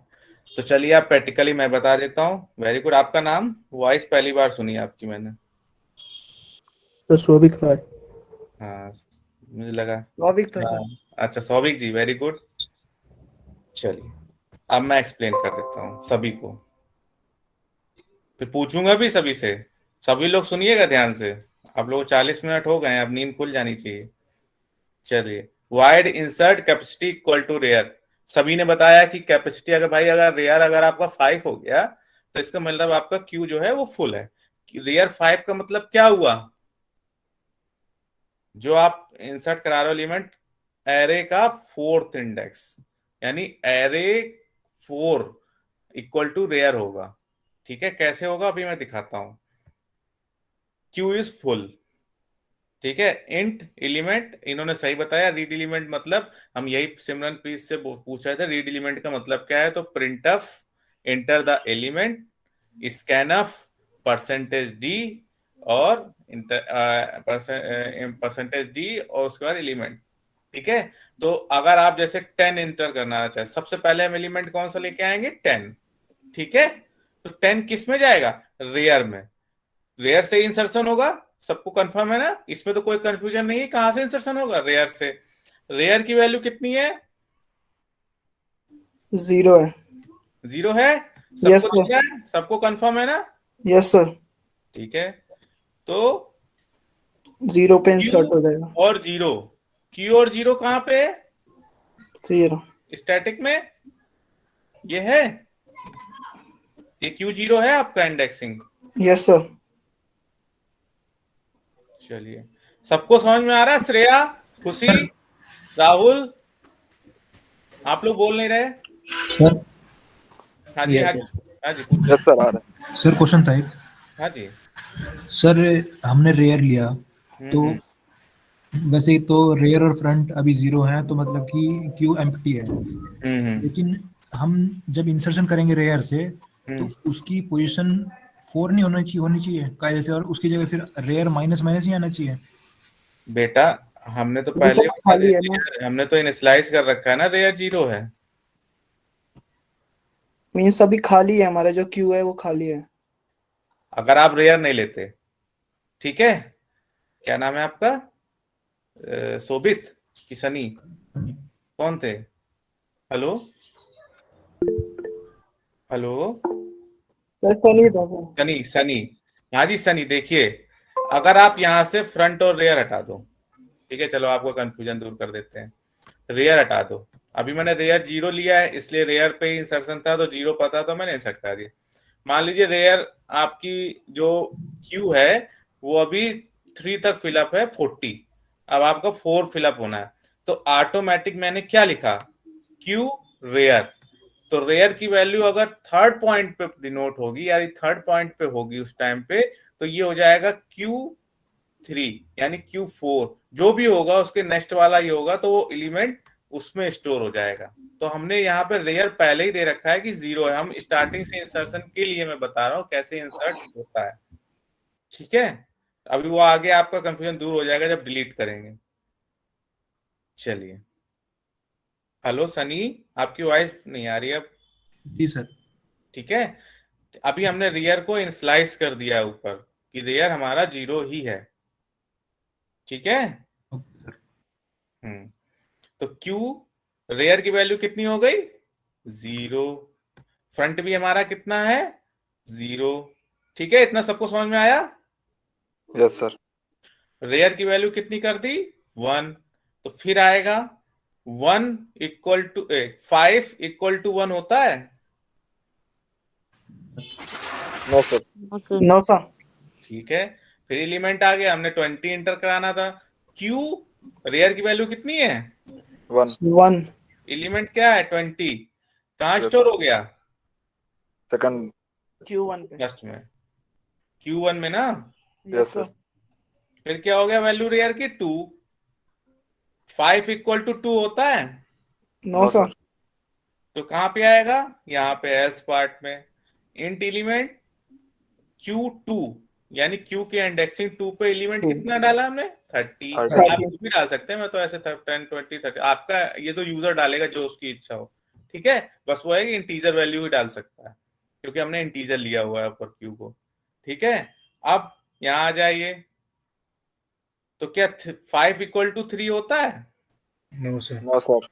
तो चलिए आप प्रैक्टिकली मैं बता देता हूँ। Very good. आपका नाम, वॉइस पहली बार सुनी आपकी मैंने। सर सौविक राय। हाँ मुझे लगा सौविक था सर। अच्छा सौविक जी, वेरी गुड। चलिए अब मैं एक्सप्लेन कर देता हूँ सभी को, फिर पूछूंगा भी सभी से। सभी लोग सुनिएगा ध्यान से, आप लोग 40 मिनट हो गए, अब नींद खुल जानी चाहिए। चलिए, void insert capacity equal to rear. सभी ने बताया कि कैपेसिटी अगर भाई अगर रेयर अगर आपका 5 हो गया तो इसका मतलब आपका क्यू जो है वो फुल है। रेयर 5 का मतलब क्या हुआ, जो आप इंसर्ट करा रहे हो एलिमेंट एरे का 4th इंडेक्स, यानी एरे 4 इक्वल टू रेयर होगा। ठीक है, कैसे होगा अभी मैं दिखाता हूं। क्यू इज फुल, ठीक है। इंट एलिमेंट इन्होंने सही बताया, रीड एलिमेंट मतलब हम यही सिमरन प्रीत से पूछ रहे थे, रीड एलिमेंट का मतलब क्या है। तो print of enter the element, scanf percentage D और परसेंटेज डी और उसके बाद एलिमेंट। ठीक है, तो अगर आप जैसे 10 एंटर करना चाहे, सबसे पहले हम एलिमेंट कौन सा लेके आएंगे, 10। ठीक है, तो 10 किस में जाएगा, रेयर में। रेयर से इंसर्शन होगा, सबको कंफर्म है ना, इसमें तो कोई कंफ्यूजन नहीं है। कहां से इंसर्शन होगा, रेयर से। रेयर की वैल्यू कितनी है, 0 है। 0 है, यस सबको सर। दिख रहा है, सबको कंफर्म है ना। Yes sir. ठीक है, तो 0 पे इंसर्ट हो जाएगा। और 0, क्यू और 0 कहां पे है, 0 स्टैटिक में ये है, ये क्यू 0 है आपका इंडेक्सिंग। Yes sir. चलिए, सबको समझ में आ रहा है। श्रेया, खुशी, राहुल, आप लोग बोल नहीं रहे। सर हाँ जी, हाँ जी, हाँ जी, पूछिए। यस सर, आ रहा है। सर क्वेश्चन था एक। हाँ जी सर हमने रेयर लिया तो वैसे तो रेयर और फ्रंट अभी 0 है, तो मतलब कि क्यू एम्प्टी है। लेकिन हम जब इंसर्शन करेंगे रेयर से तो उसकी पोजीशन 4 नहीं होनी चाहिए कायदे से, और उसकी जगह फिर रेयर माइनस माइनस ही आना चाहिए। बेटा, हमने तो पहले बता दिया, हमने तो इनिशियलाइज कर रखा है ना, रेयर 0 है। मीन्स अभी खाली है, हमारा जो क्यू है वो खाली है। अगर आप रेयर नहीं लेते, ठीक है। क्या नाम है आपका? शोभित कि सनी, कौन थे? Hello hello. सर सनी था सर। सनी सनी, हाँ जी सनी। देखिए, अगर आप यहाँ से फ्रंट और रेयर हटा दो, ठीक है, चलो आपको कंफ्यूजन दूर कर देते हैं। रेयर हटा दो। अभी मैंने रेयर 0 लिया है, इसलिए रेयर पे ही इंसर्शन था, तो 0 पता तो मैंने इंसर्ट कर दिया। मान लीजिए रेयर आपकी जो क्यू है वो अभी 3 तक फिलअप है 40, अब आपका 4 फिलअप होना है, तो ऑटोमेटिक मैंने क्या लिखा? Q rear. तो रेयर की वैल्यू अगर थर्ड पॉइंट पे डिनोट होगी, यानी थर्ड पॉइंट पे होगी उस टाइम पे, तो ये हो जाएगा Q3 यानी Q4। जो भी होगा उसके नेक्स्ट वाला ये होगा, तो वो एलिमेंट उसमें स्टोर हो जाएगा। तो हमने यहाँ पे रेयर पहले ही दे रखा है कि 0 है। हम स्टार्टिंग से इंसर्शन के लिए मैं बता रहा हूँ कैसे इंसर्ट होता है, ठीक है। अभी वो आगे आपका कंफ्यूजन दूर हो जाएगा जब डिलीट करेंगे। चलिए, हेलो सनी, आपकी वॉइस नहीं आ रही है अब। जी सर। ठीक है, अभी हमने रेयर को इनस्लाइस कर दिया है ऊपर कि रेयर हमारा 0 ही है, ठीक है। हम्म तो क्यू रेयर की वैल्यू कितनी हो गई? 0। फ्रंट भी हमारा कितना है? 0। ठीक है, इतना सबको समझ में आया? Yes sir. रेयर की वैल्यू कितनी कर दी? 1। तो फिर आएगा 1 इक्वल टू 5 इक्वल टू 1 होता है? No sir. No sir. ठीक है, फिर एलिमेंट आ गया, हमने 20 इंटर कराना था। क्यू रेयर की वैल्यू कितनी है? 1। एलिमेंट क्या है? 20। कहाँ Yes, स्टोर हो गया? सेकंड। Q1 पे। फर्स्ट में, Q1 में ना। Yes sir. फिर क्या हो गया वैल्यू रेयर की? 2। 5 इक्वल टू 2 होता है? No sir. तो कहाँ पे आएगा? यहाँ पे एल्स पार्ट में। इंट एलिमेंट Q2 यानी Q के इंडेक्सिंग 2 पे एलिमेंट कितना डाला हमने? 30। आप कुछ भी डाल सकते हैं, मैं तो ऐसे 10 20 30, आपका ये तो यूजर डालेगा जो उसकी इच्छा हो, ठीक है। बस वो है कि इंटीजर वैल्यू ही डाल सकता है, क्योंकि हमने इंटीजर लिया हुआ है ऊपर Q को, ठीक है। अब यहाँ आ जाइए, तो क्या 5 इक्वल टू 3 होता है? No sir. No sir.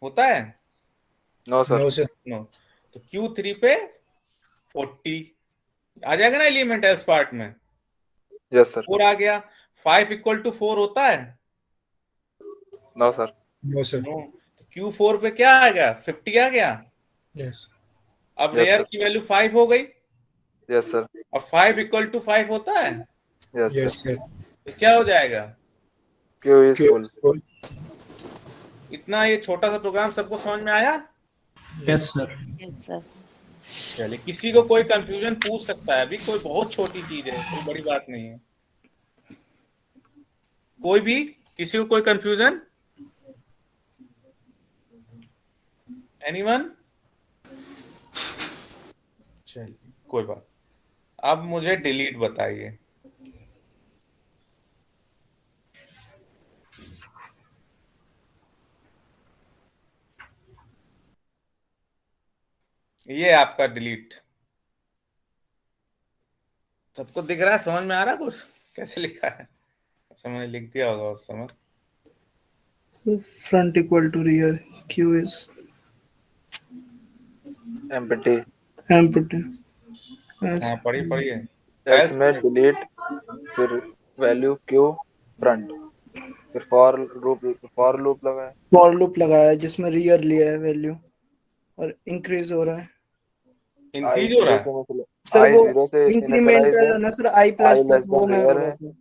होता है? No sir. No sir. No. तो Q3 पे 40 आ जाएगा ना एलिमेंट एल्स पार्ट में। Yes sir. 4 आ गया। 5 इक्वल टू 4 होता है? No sir. No sir. No. तो Q4 पे क्या आ गया? 50 आ गया। यस। अब यस रेयर सर। की वैल्यू 5 हो गई। Yes sir. अब 5 इक्वल टू 5 होता है? Yes yes sir. सर। तो क्या हो जाएगा? Q is Q full. इतना ये छोटा सा प्रोग्राम सबको समझ में आया? Yes sir. Yes sir. चलिए, किसी को कोई कंफ्यूजन पूछ सकता है अभी, कोई बहुत छोटी चीज है, कोई बड़ी बात नहीं है। कोई भी, किसी को कोई कंफ्यूजन? एनीवन? चलिए कोई बात। अब मुझे डिलीट बताइए। ये आपका डिलीट सबको दिख रहा है? समझ में आ रहा है कुछ कैसे लिखा है? ऐसा मैंने लिख दिया होगा उस समय। So front equal to rear. Q is empty. empty. As हाँ, पढ़िए पढ़िए। एल्स में डिलीट, फिर वैल्यू क्यू फ्रंट, फिर फॉर लूप लगाए। for loop लगाया है जिसमें rear लिया है वैल्यू और इंक्रीज हो रहा है। आई इंक्रीज हो रहा जीरो है? से सर आई वो जीरो से इनिशियलाइज इंक्रीमेंटल है। है ना सर, आई प्लस आई लेस प्लस वो देन मैं रेयर बोला है। सर।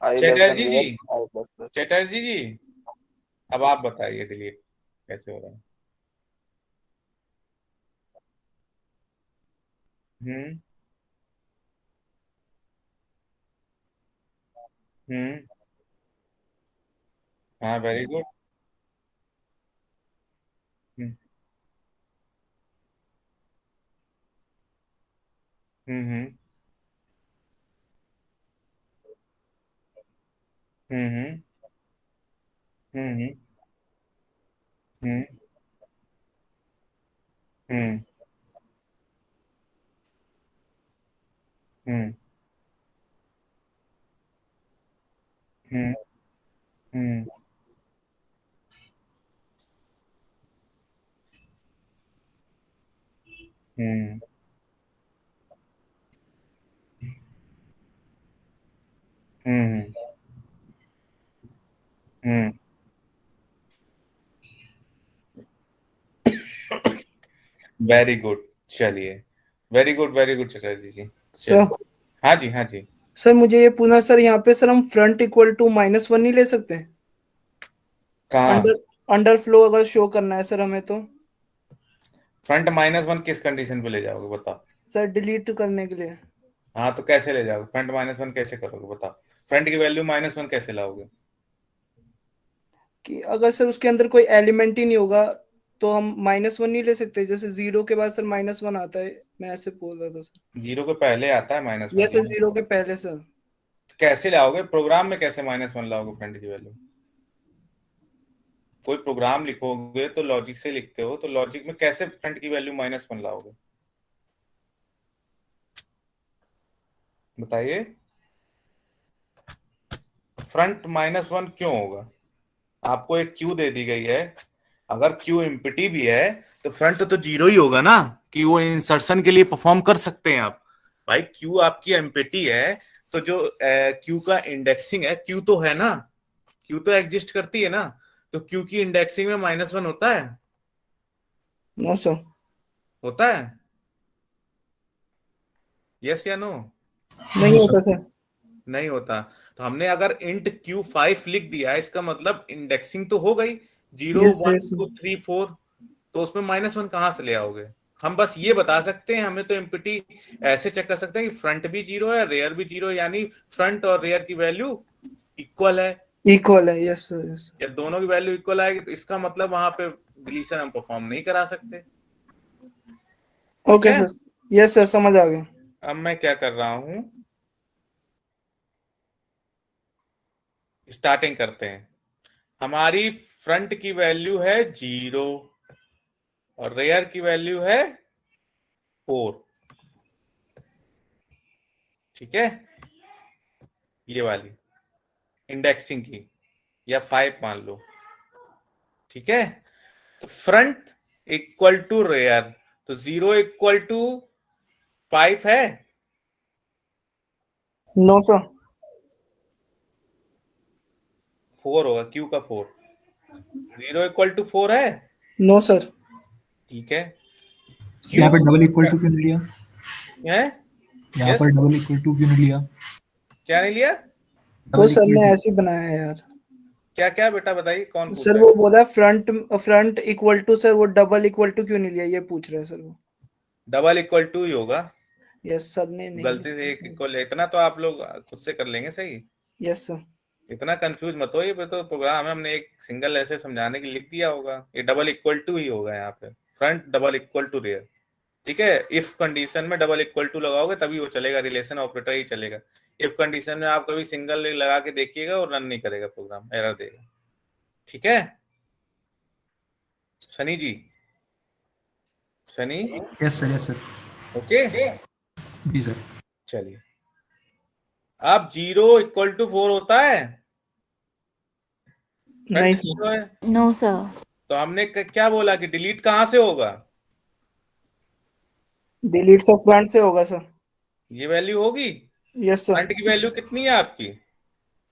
आई लेस देन चटर्जी जी, रेयर, आई प्लस प्लस। चटर्जी जी, अब आप बताइए डिलीट कैसे हो रहा है। हम्म हम्म हाँ, वेरी गुड। हम्म हम्म हम्म हम्म हम्म हम्म हम्म हम्म हम्म हम्म हम्म हम्म हम्म वेरी गुड। चलिए, वेरी गुड चटर्जी जी। सर चलिए, हाँ जी, हाँ जी। सर मुझे ये पूछना सर, यहाँ पे सर हम फ्रंट इक्वल टू -1 नहीं ले सकते? कहाँ? अंडर अंडर फ्लो अगर शो करना है सर हमें तो। फ्रंट -1 किस कंडीशन पे ले जाओगे बताओ? सर डिलीट करने के लिए। हाँ, तो कैसे ले जाओगे? फ्रंट -1 कैसे करोगे बताओ? फ्रंट की वैल्यू -1 कैसे लाओगे? कि अगर सर उसके अंदर कोई एलिमेंट ही नहीं होगा तो हम -1 नहीं ले सकते? जैसे 0 के बाद सर -1 आता है, मैं ऐसे बोल रहा था सर। 0 के पहले आता है -1। या सर 0 के पहले सर। तो कैसे लाओगे प्रोग्राम में? कैसे -1 लाओगे फ्रंट की वैल्यू? कोई प्रोग्राम लिखोगे तो लॉजिक से लिखते हो, तो लॉजिक में कैसे फ्रंट की वैल्यू -1 लाओगे? बताइए। फ्रंट -1 क्यों होगा? आपको एक क्यू दे दी गई है, अगर क्यू एम्प्टी भी है तो फ्रंट तो 0 ही होगा ना, कि वो इंसर्शन के लिए परफॉर्म कर सकते हैं आप। भाई क्यू आपकी एम्प्टी है, तो जो क्यू का इंडेक्सिंग है, क्यू तो है ना, क्यू तो एग्जिस्ट करती है ना, तो क्यू की इंडेक्सिंग में -1 होता है? No sir. होता है? यस या नो? नहीं होता सर। नहीं होता। तो हमने अगर इंट Q5 लिख दिया, इसका मतलब इंडेक्सिंग तो हो गई 0 यस 1 यस। 2 3 4, तो उसमें -1 कहाँ से ले आओगे? हम बस ये बता सकते हैं, हमें तो एम्प्टी ऐसे चेक कर सकते हैं कि फ्रंट भी 0 है, रेयर भी 0 है, यानी फ्रंट और रेयर की वैल्यू इक्वल है, इक्वल है। Yes sir yes. या दोनों की वैल्यू इक्वल आएगी, तो इसका मतलब वहां पे डिलीशन हम परफॉर्म नहीं करा सकते। ठीक ओके है। सर। यस सर समझ आ गया। अब मैं क्या कर रहा हूं, स्टार्टिंग करते हैं। हमारी फ्रंट की वैल्यू है 0 और रेयर की वैल्यू है 4। ठीक है, ये वाली इंडेक्सिंग की, या 5 मान लो। ठीक है, तो फ्रंट इक्वल टू रेयर, तो 0 इक्वल टू 5 है? No sir. 4 होगा, क्यू का 4। 0 इक्वल टू 4 है? No sir. ठीक है, यहाँ क्यू पर डबल इक्वल टू क्यों नहीं लिया? है? यहाँ पर यस, डबल इक्वल टू क्यों नहीं लिया? क्या नहीं लिया? वो डबल सर इक्वल ने टू ऐसे ही बनाया है यार। क्या क्या बेटा बताइए, कौन पूछ सर रहा वो है? बोला front front equal to, sir वो डबल इक्वल टू क्यों नहीं लिया ये पूछ रहे हैं सर वो। डबल इक्वल टू ही होगा, यस सर ने नहीं गलती से एक लिखा। इक्वल, इतना तो आप लोग खुद से कर लेंगे सही। Yes sir. इतना कंफ्यूज मत हो, ये तो प्रोग्राम है, हमने एक सिंगल ऐसे समझाने के लिए लिख दिया होगा, ये डबल इक्वल टू ही होगा यहाँ पे, front double equal to rear. ठीक है, इफ कंडीशन में डबल इक्वल टू लगाओगे तभी वो चलेगा, रिलेशन ऑपरेटर ही चलेगा। इफ कंडीशन में आप कभी सिंगल लगा के देखिएगा और रन नहीं करेगा, प्रोग्राम एरर देगा। ठीक है Sunny ji, Sunny, yes sir, yes sir. Okay. जी सर। चलिए, अब 0 इक्वल टू 4 होता है? नहीं फ्रंट सर। 0 है, नो सर। तो हमने क्या बोला कि डिलीट कहां से होगा? डिलीट सर फ्रंट से होगा सर। ये वैल्यू होगी। Yes sir. फ्रंट की वैल्यू कितनी है आपकी?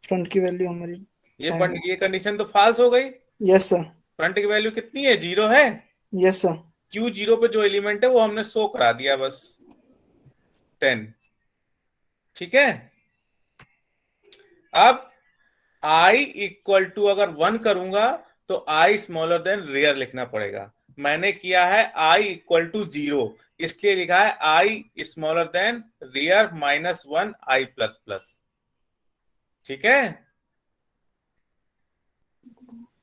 फ्रंट की वैल्यू हमारी ये कंडीशन तो फॉल्स हो गई। Yes sir. फ्रंट की वैल्यू कितनी है? 0 है। Yes sir. क्यू 0 पे जो एलिमेंट है वो हमने शो करा दिया बस, 10। ठीक है, अब आई इक्वल टू अगर 1 करूंगा तो आई स्मॉलर देन रेयर लिखना पड़ेगा। मैंने किया है आई इक्वल टू 0, इसलिए लिखा है आई स्मॉलर देन रेयर -1 आई प्लस प्लस। ठीक है,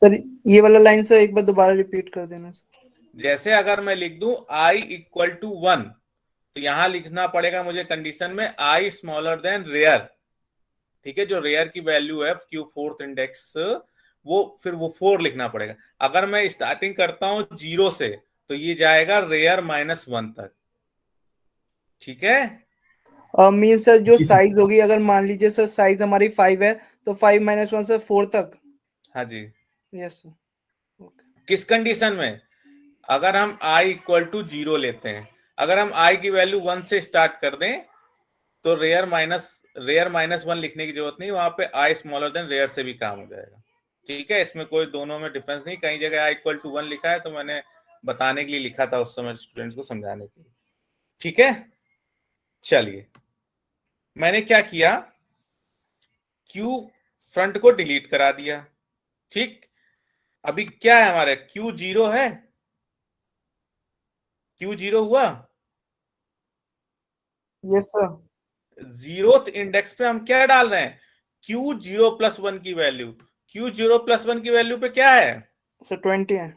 सर ये वाला लाइन सर एक बार दोबारा रिपीट कर देना सर। जैसे अगर मैं लिख दूं आई इक्वल टू 1, तो यहां लिखना पड़ेगा मुझे कंडीशन में आई स्मॉलर देन रेयर। ठीक है, जो रेयर की वैल्यू है क्यू फोर्थ इंडेक्स, वो फिर वो 4 लिखना पड़ेगा। अगर मैं स्टार्टिंग करता हूं 0 से, तो ये जाएगा रेयर -1 तक। ठीक है, मीन सर जो साइज होगी, अगर मान लीजिए सर साइज हमारी 5 है तो 5 - 1 से 4 तक। हाँ जी। Yes sir. किस कंडीशन में? अगर हम i = 0 लेते हैं, अगर हम i की वैल्यू 1 से स्टार्ट कर दें तो रेयर -1 लिखने की जरूरत नहीं, वहां पे i स्मॉलर देन रेयर से भी काम हो जाएगा। ठीक है, इसमें कोई दोनों में डिफरेंस नहीं। कई जगह i = 1 लिखा है तो मैंने बताने के लिए लिखा था उस समय, स्टूडेंट्स को समझाने के लिए। ठीक है, चलिए मैंने क्या किया, Q फ्रंट को डिलीट करा दिया। ठीक, अभी क्या है हमारे, Q 0 है, Q 0 हुआ। Yes sir. 0th इंडेक्स पे हम क्या डाल रहे हैं, Q 0+1 की वैल्यू। Q 0+1 की वैल्यू पे क्या है सर 20 है।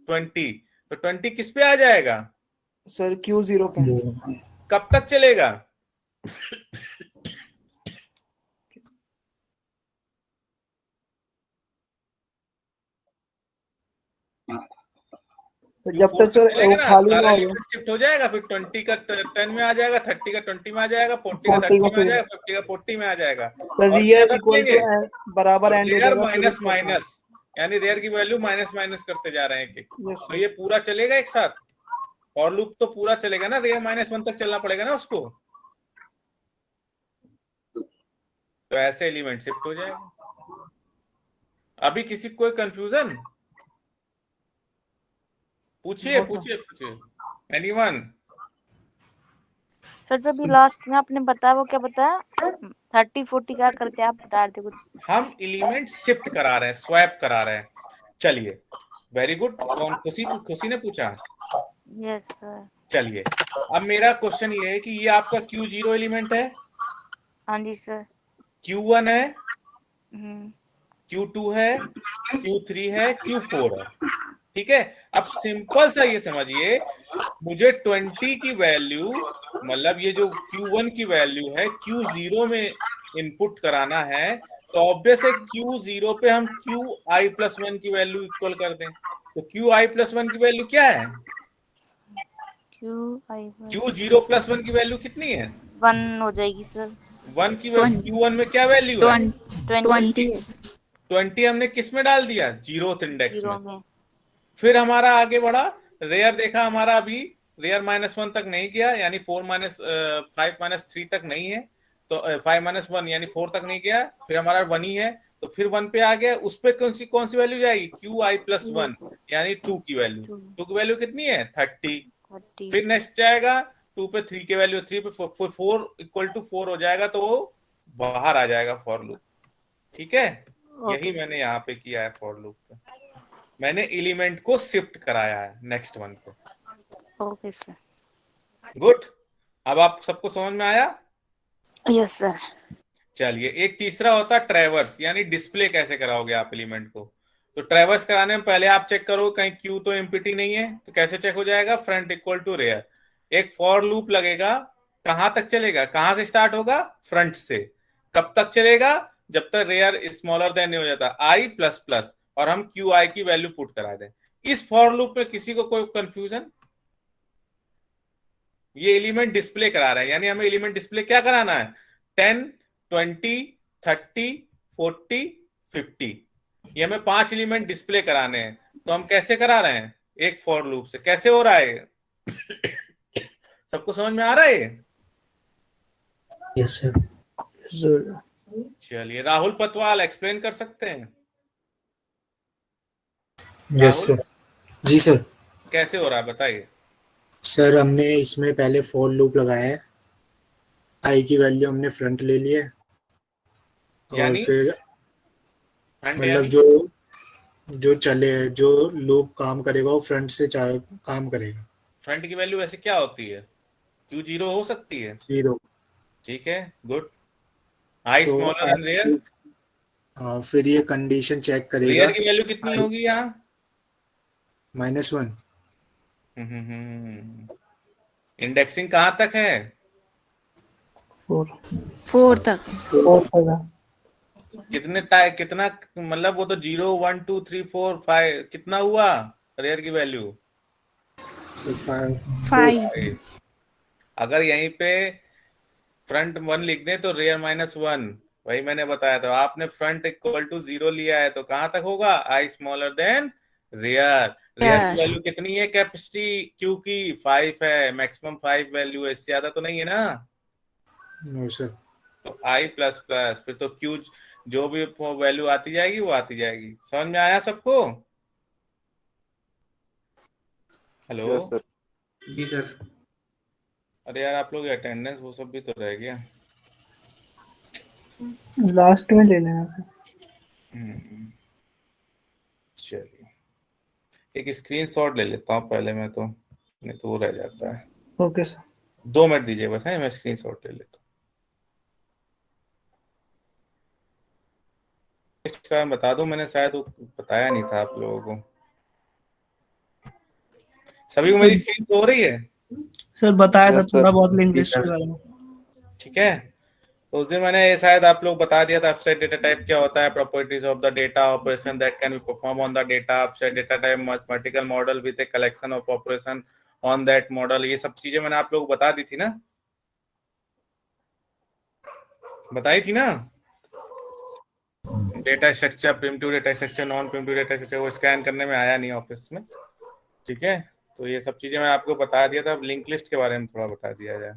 20, तो 20 किस पे आ जाएगा सर Q 0 पे। कब तक चलेगा? तो जब तक सर वो खाली ना हो जाए, शिफ्ट हो जाएगा, फिर 20 का 10 में आ जाएगा, 30 का 20 में आ जाएगा, 40 का 40 30 का में आ जाएगा, 50 का 40 में आ जाएगा। तो और रियर क्या इक्वल रखेंगे? टू बराबर एंड हो रेयर जाएगा। माइनस माइनस, यानी रेयर की वैल्यू माइनस माइनस करते जा रहे हैं कि तो ये पूरा चलेगा एक साथ, और लूप तो पूरा चलेगा ना, रेयर -1 तक चलना पड़ेगा ना उसको, तो ऐसे एलिमेंट शिफ्ट हो जाएगा। अभी किसी को कोई कंफ्यूजन? पूछिए पूछिए पूछिए, एनीवन? सर जब लास्ट में आपने बताया वो क्या बताया, 30 40 क्या करके आप बता रहे थे कुछ? हम एलिमेंट शिफ्ट करा रहे हैं, स्वैप करा रहे हैं। चलिए, वेरी गुड। कौन? खुशी ने पूछा। Yes sir. चलिए, अब मेरा क्वेश्चन ये है कि ये आपका Q 0 एलिमेंट है, हाँ जी सर। Q1 है, Q2 है, Q3 है, Q4 है। ठीक है, अब सिंपल सा ये समझिए, मुझे 20 की वैल्यू, मतलब ये जो Q1 की वैल्यू है Q0 में इनपुट कराना है, तो ऑब्वियस है Q0 पे हम Qi+1 की वैल्यू इक्वल कर दें। तो Qi+1 की वैल्यू क्या है? Q0+1 की वैल्यू कितनी है? 1 हो जाएगी सर। 1 की वैल्यू, Q1 में क्या वैल्यू है? 20 हमने किस में डाल दिया? 0th इंडेक्स में। फिर हमारा आगे बढ़ा, रेयर देखा हमारा अभी रेयर -1 तक नहीं गया, यानी 5 - 3 तक नहीं है, तो 5 - 1 यानी 4 तक नहीं गया, फिर हमारा 1 ही है, तो फिर 1 पे आ गया, उस पे कौन सी वैल्यू जाएगी? Qi+1 यानी 2 की वैल्यू। 2 की वैल्यू कितनी है? 30। फिर नेक्स्ट जाएगा 2 पे 3 की वैल्यू, 3 पे 4 = 4 हो जाएगा, तो वो बाहर आ जाएगा फॉर लूप। ठीक है, यही मैंने यहाँ पे किया है फॉर लूप पे, मैंने एलिमेंट को शिफ्ट कराया है नेक्स्ट वन पे। Okay sir. गुड, अब आप सबको समझ में आया? Yes sir. चलिए, एक तीसरा होता है ट्रैवर्स, यानी डिस्प्ले कैसे कराओगे आप एलिमेंट को। तो ट्रैवर्स कराने में पहले आप चेक करो कहीं Q तो एम्प्टी नहीं है, तो कैसे चेक हो जाएगा? फ्रंट = रेयर, एक फॉर लूप लगेगा। कहां तक चलेगा? कहां से स्टार्ट होगा? फ्रंट से। कब तक चलेगा? जब तक रेयर स्मॉलर देन नहीं हो जाता, i++ और हम Qi की वैल्यू पुट करा दें। इस फॉर लूप में किसी को कोई कंफ्यूजन? ये एलिमेंट डिस्प्ले करा रहे हैं, यानी हमें एलिमेंट डिस्प्ले क्या कराना है? 10 20 30 40 50, ये हमें 5 एलिमेंट डिस्प्ले कराने हैं। तो हम कैसे करा रहे हैं? एक फॉर लूप से। कैसे हो रहा है? सबको समझ में आ रहा है? Yes sir. चलिए, राहुल पतवाल एक्सप्लेन कर सकते हैं? Yes sir. जी सर। कैसे हो रहा है बताइए। सर हमने इसमें पहले फॉर लूप लगाया है, आई की वैल्यू हमने फ्रंट ले लिया है, और फिर मतलब जो चले, जो लूप काम करेगा वो फ्रंट से काम करेगा। फ्रंट की वैल्यू वैसे क्या होती है? Q 0 हो सकती है? 0। ठीक है, गुड। आई स्मॉलर देन रेयर। हाँ, फिर ये कंडीशन चेक करेगा। रेयर की वैल्यू कितनी होगी यहाँ? -1। इंडेक्सिंग कहां तक है? 4 तक। कितना मतलब, वो तो 0 1 2 3 4 5 कितना हुआ रेयर की वैल्यू? फाइव। अगर यहीं पे फ्रंट 1 लिख दें तो रेयर -1, वही मैंने बताया था। आपने फ्रंट इक्वल टू 0 लिया है तो कहां तक होगा? आई स्मॉलर देन रेयर। रेयर की वैल्यू कितनी है? कैपेसिटी क्यू की 5 है, मैक्सिमम 5 वैल्यू है, इससे ज्यादा तो नहीं है ना। No sir. तो आई प्लस प्लस, फिर तो क्यू जो भी वैल्यू आती जाएगी वो आती जाएगी। समझ में आया सबको? हेलो। Yes sir. जी सर। अरे यार आप लोग अटेंडेंस वो सब भी तो रह गया। लास्ट में ले लेना सर। चलिए एक स्क्रीनशॉट ले लेता हूँ पहले मैं, तो नहीं तो वो रह जाता है। Okay sir. 2 मिनट दीजिए बस, है मैं स्क्रीनशॉट ले लेता हूँ। इसका मैं बता दूं, मैंने शायद वो बताया नहीं था आप लोगों को। सभी को मेरी स्क्रीन हो रही है? सर बताया था यस थोड़ा सर। बहुत लिंक लिस्ट के बारे में। ठीक है, तो उस दिन मैंने ये शायद आप लोग बता दिया था एब्स्ट्रैक्ट डेटा टाइप क्या होता है, properties of the data, operation that can be perform on the data, abstract data type, mathematical model with a collection of operation on that model. ये सब चीजें मैंने आप लोग को बता दी थी ना, बताई थी ना। Data structure, primitive data structure, non primitive data structure, वो स्कैन करने में आया नहीं ऑफिस में। ठीक है, तो ये सब चीजें मैं आपको बता दिया था। अब लिंक लिस्ट के बारे में थोड़ा बता दिया जाए।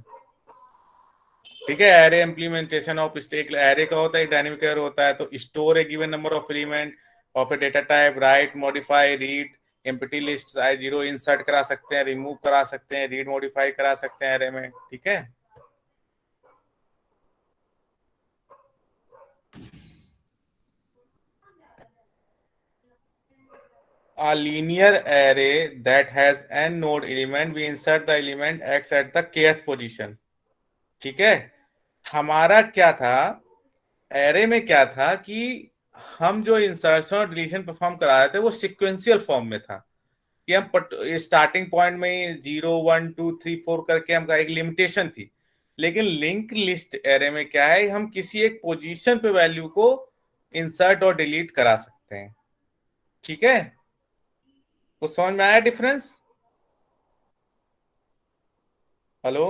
ठीक है, array implementation of stack. Array का होता है डायनेमिक एरे होता है, तो store A given number of element of A data type, right, modify, read empty list i0, insert करा सकते हैं, रिमूव करा सकते हैं, रीड मॉडिफाई करा सकते हैं एरे में। ठीक है, a linear array that has n node element, we insert the element x at the kth position। ठीक है, हमारा क्या था एरे में, क्या था कि हम जो इंसर्शन और डिलीशन परफॉर्म करा रहे थे वो सिक्वेंशियल फॉर्म में था, कि हम स्टार्टिंग पॉइंट में 0 1 2 3 4 करके हमका एक लिमिटेशन थी। लेकिन लिंक लिस्ट एरे में क्या है, हम किसी एक पोजीशन पे वैल्यू को इंसर्ट और डिलीट करा सकते हैं। ठीक है, तो समझ में आया डिफरेंस? हेलो,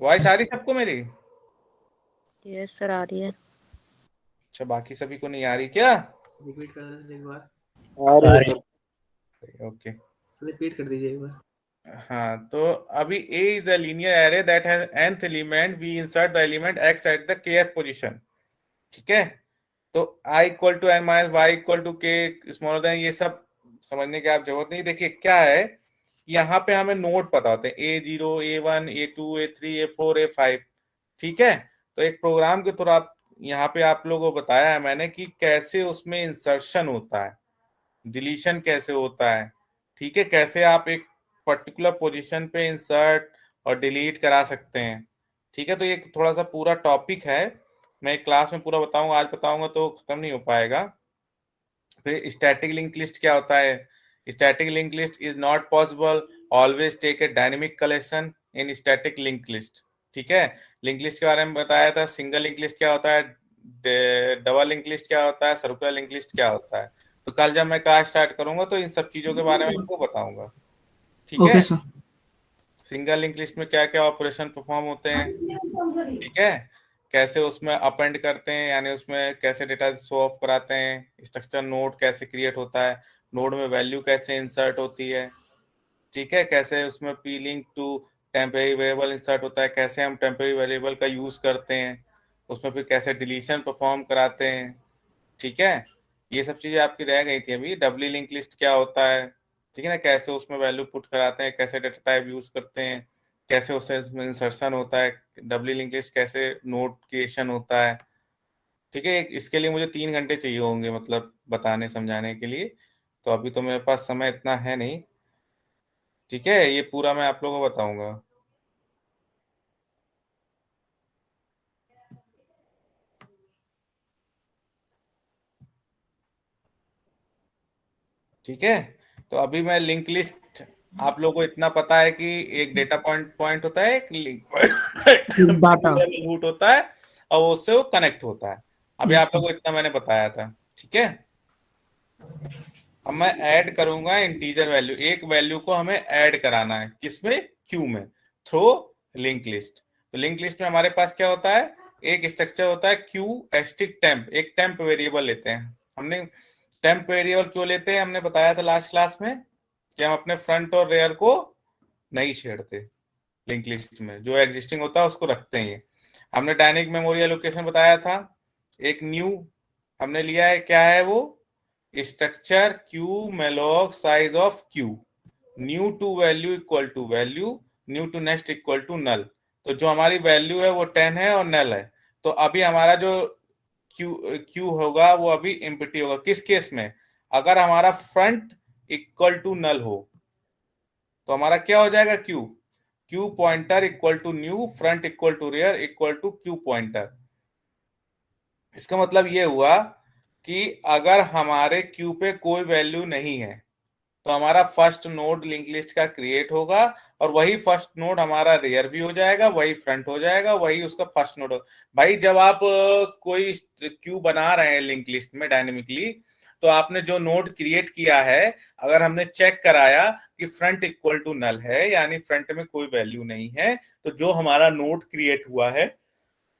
वॉइस आ रही सबको मेरी? यस सर आ रही है। अच्छा, बाकी सभी को नहीं आ रही क्या? रिपीट कर दीजिए एक बार। आ रही है सर। ओके, रिपीट कर दीजिए एक बार। हाँ, तो अभी A is a linear array that has nth element, we insert the element x at the kth position। ठीक है, तो I equal to n minus y equal to k smaller than, ये सब समझने की आप जरूरत नहीं। देखिए क्या है, यहाँ पे हमें नोड पता होते हैं A0 A1 A2 A3 A4 A5। ठीक है, तो एक प्रोग्राम के थ्रू आप यहाँ पे आप लोगों को बताया है मैंने कि कैसे उसमें इंसर्शन होता है, डिलीशन कैसे होता है। ठीक है, कैसे आप एक पर्टिकुलर पोजीशन पे इंसर्ट और डिलीट करा सकते हैं। ठीक है, तो ये थोड़ा सा पूरा टॉपिक है, मैं क्लास में पूरा बताऊंगा, आज बताऊंगा तो खत्म नहीं हो पाएगा। फिर स्टैटिक लिंक लिस्ट क्या होता है? Static link list is not possible, always take a dynamic collection in static link list. ठीक है, लिंक लिस्ट के बारे में बताया था। सिंगल लिंक लिस्ट क्या होता है, डबल लिंक लिस्ट क्या होता है, सर्कुलर लिंक लिस्ट क्या होता है। तो कल जब मैं क्लास स्टार्ट करूंगा तो इन सब चीजों के बारे में आपको बताऊंगा। ठीक है, okay sir. Single link list में क्या क्या ऑपरेशन परफॉर्म होते हैं। ठीक है, कैसे उसमें अपेंड करते हैं, यानी उसमें कैसे डेटा शो ऑफ कराते हैं, स्ट्रक्चर नोड कैसे क्रिएट होता है, नोड में वैल्यू कैसे इंसर्ट होती है। ठीक है, कैसे उसमें P link to temporary variable insert होता है, कैसे हम टेम्परेरी वेरिएबल का यूज करते हैं, उसमें फिर कैसे डिलीशन परफॉर्म कराते हैं। ठीक है, ये सब चीजें आपकी रह गई थी अभी। डबली लिंक लिस्ट क्या होता है, ठीक है ना, कैसे उसमें वैल्यू पुट कराते हैं, कैसे डेटा टाइप यूज करते हैं, कैसे उससे इंसर्शन होता है, डबली लिंक लिस्ट कैसे नोड क्रिएशन होता है। ठीक है, इसके लिए मुझे 3 घंटे चाहिए होंगे, मतलब बताने समझाने के लिए, तो अभी तो मेरे पास समय इतना है नहीं। ठीक है, ये पूरा मैं आप लोगों को बताऊंगा। ठीक है, तो अभी मैं लिंक लिस्ट, आप लोगों को इतना पता है कि एक डेटा पॉइंट होता है, एक लिंक डाटा रूट होता है, और उससे वो कनेक्ट होता है। अभी आप लोगों को इतना मैंने बताया था। ठीक है, अब मैं ऐड करूंगा इंटीजर वैल्यू, एक वैल्यू को हमें ऐड कराना है, किसमें, क्यू में, थ्रू लिंक लिस्ट। तो लिंक लिस्ट में हमारे पास क्या होता है, एक स्ट्रक्चर होता है क्यू एस्टिक टेम्प, एक टेम्प वेरिएबल लेते हैं। हमने टेम्प वेरिएबल क्यों लेते हैं, हमने बताया था लास्ट क्लास में कि हम अपने फ्रंट और रेयर को नहीं छेड़ते, लिंक लिस्ट में जो एग्जिस्टिंग होता है उसको रखते हैं। हमने डायनेमिक मेमोरी एलोकेशन बताया था, एक न्यू हमने लिया है, क्या है वो, structure queue malloc size of queue, new to value equal to value, new to next equal to null. तो जो हमारी वैल्यू है वो 10 है और नल है। तो अभी हमारा जो क्यू होगा वो अभी एम्प्टी होगा, किस केस में, अगर हमारा फ्रंट इक्वल टू नल हो तो हमारा क्या हो जाएगा, Q pointer equal to new, front equal to rear equal to Q pointer. इसका मतलब ये हुआ कि अगर हमारे क्यू पे कोई वैल्यू नहीं है तो हमारा फर्स्ट नोड लिंक लिस्ट का क्रिएट होगा, और वही फर्स्ट नोड हमारा रेयर भी हो जाएगा, वही फ्रंट हो जाएगा, वही उसका फर्स्ट नोड हो। भाई जब आप कोई क्यू बना रहे हैं लिंक लिस्ट में डायनेमिकली, तो आपने जो नोड क्रिएट किया है, अगर हमने चेक कराया कि फ्रंट इक्वल टू नल है, यानी फ्रंट में कोई वैल्यू नहीं है, तो जो हमारा नोड क्रिएट हुआ है,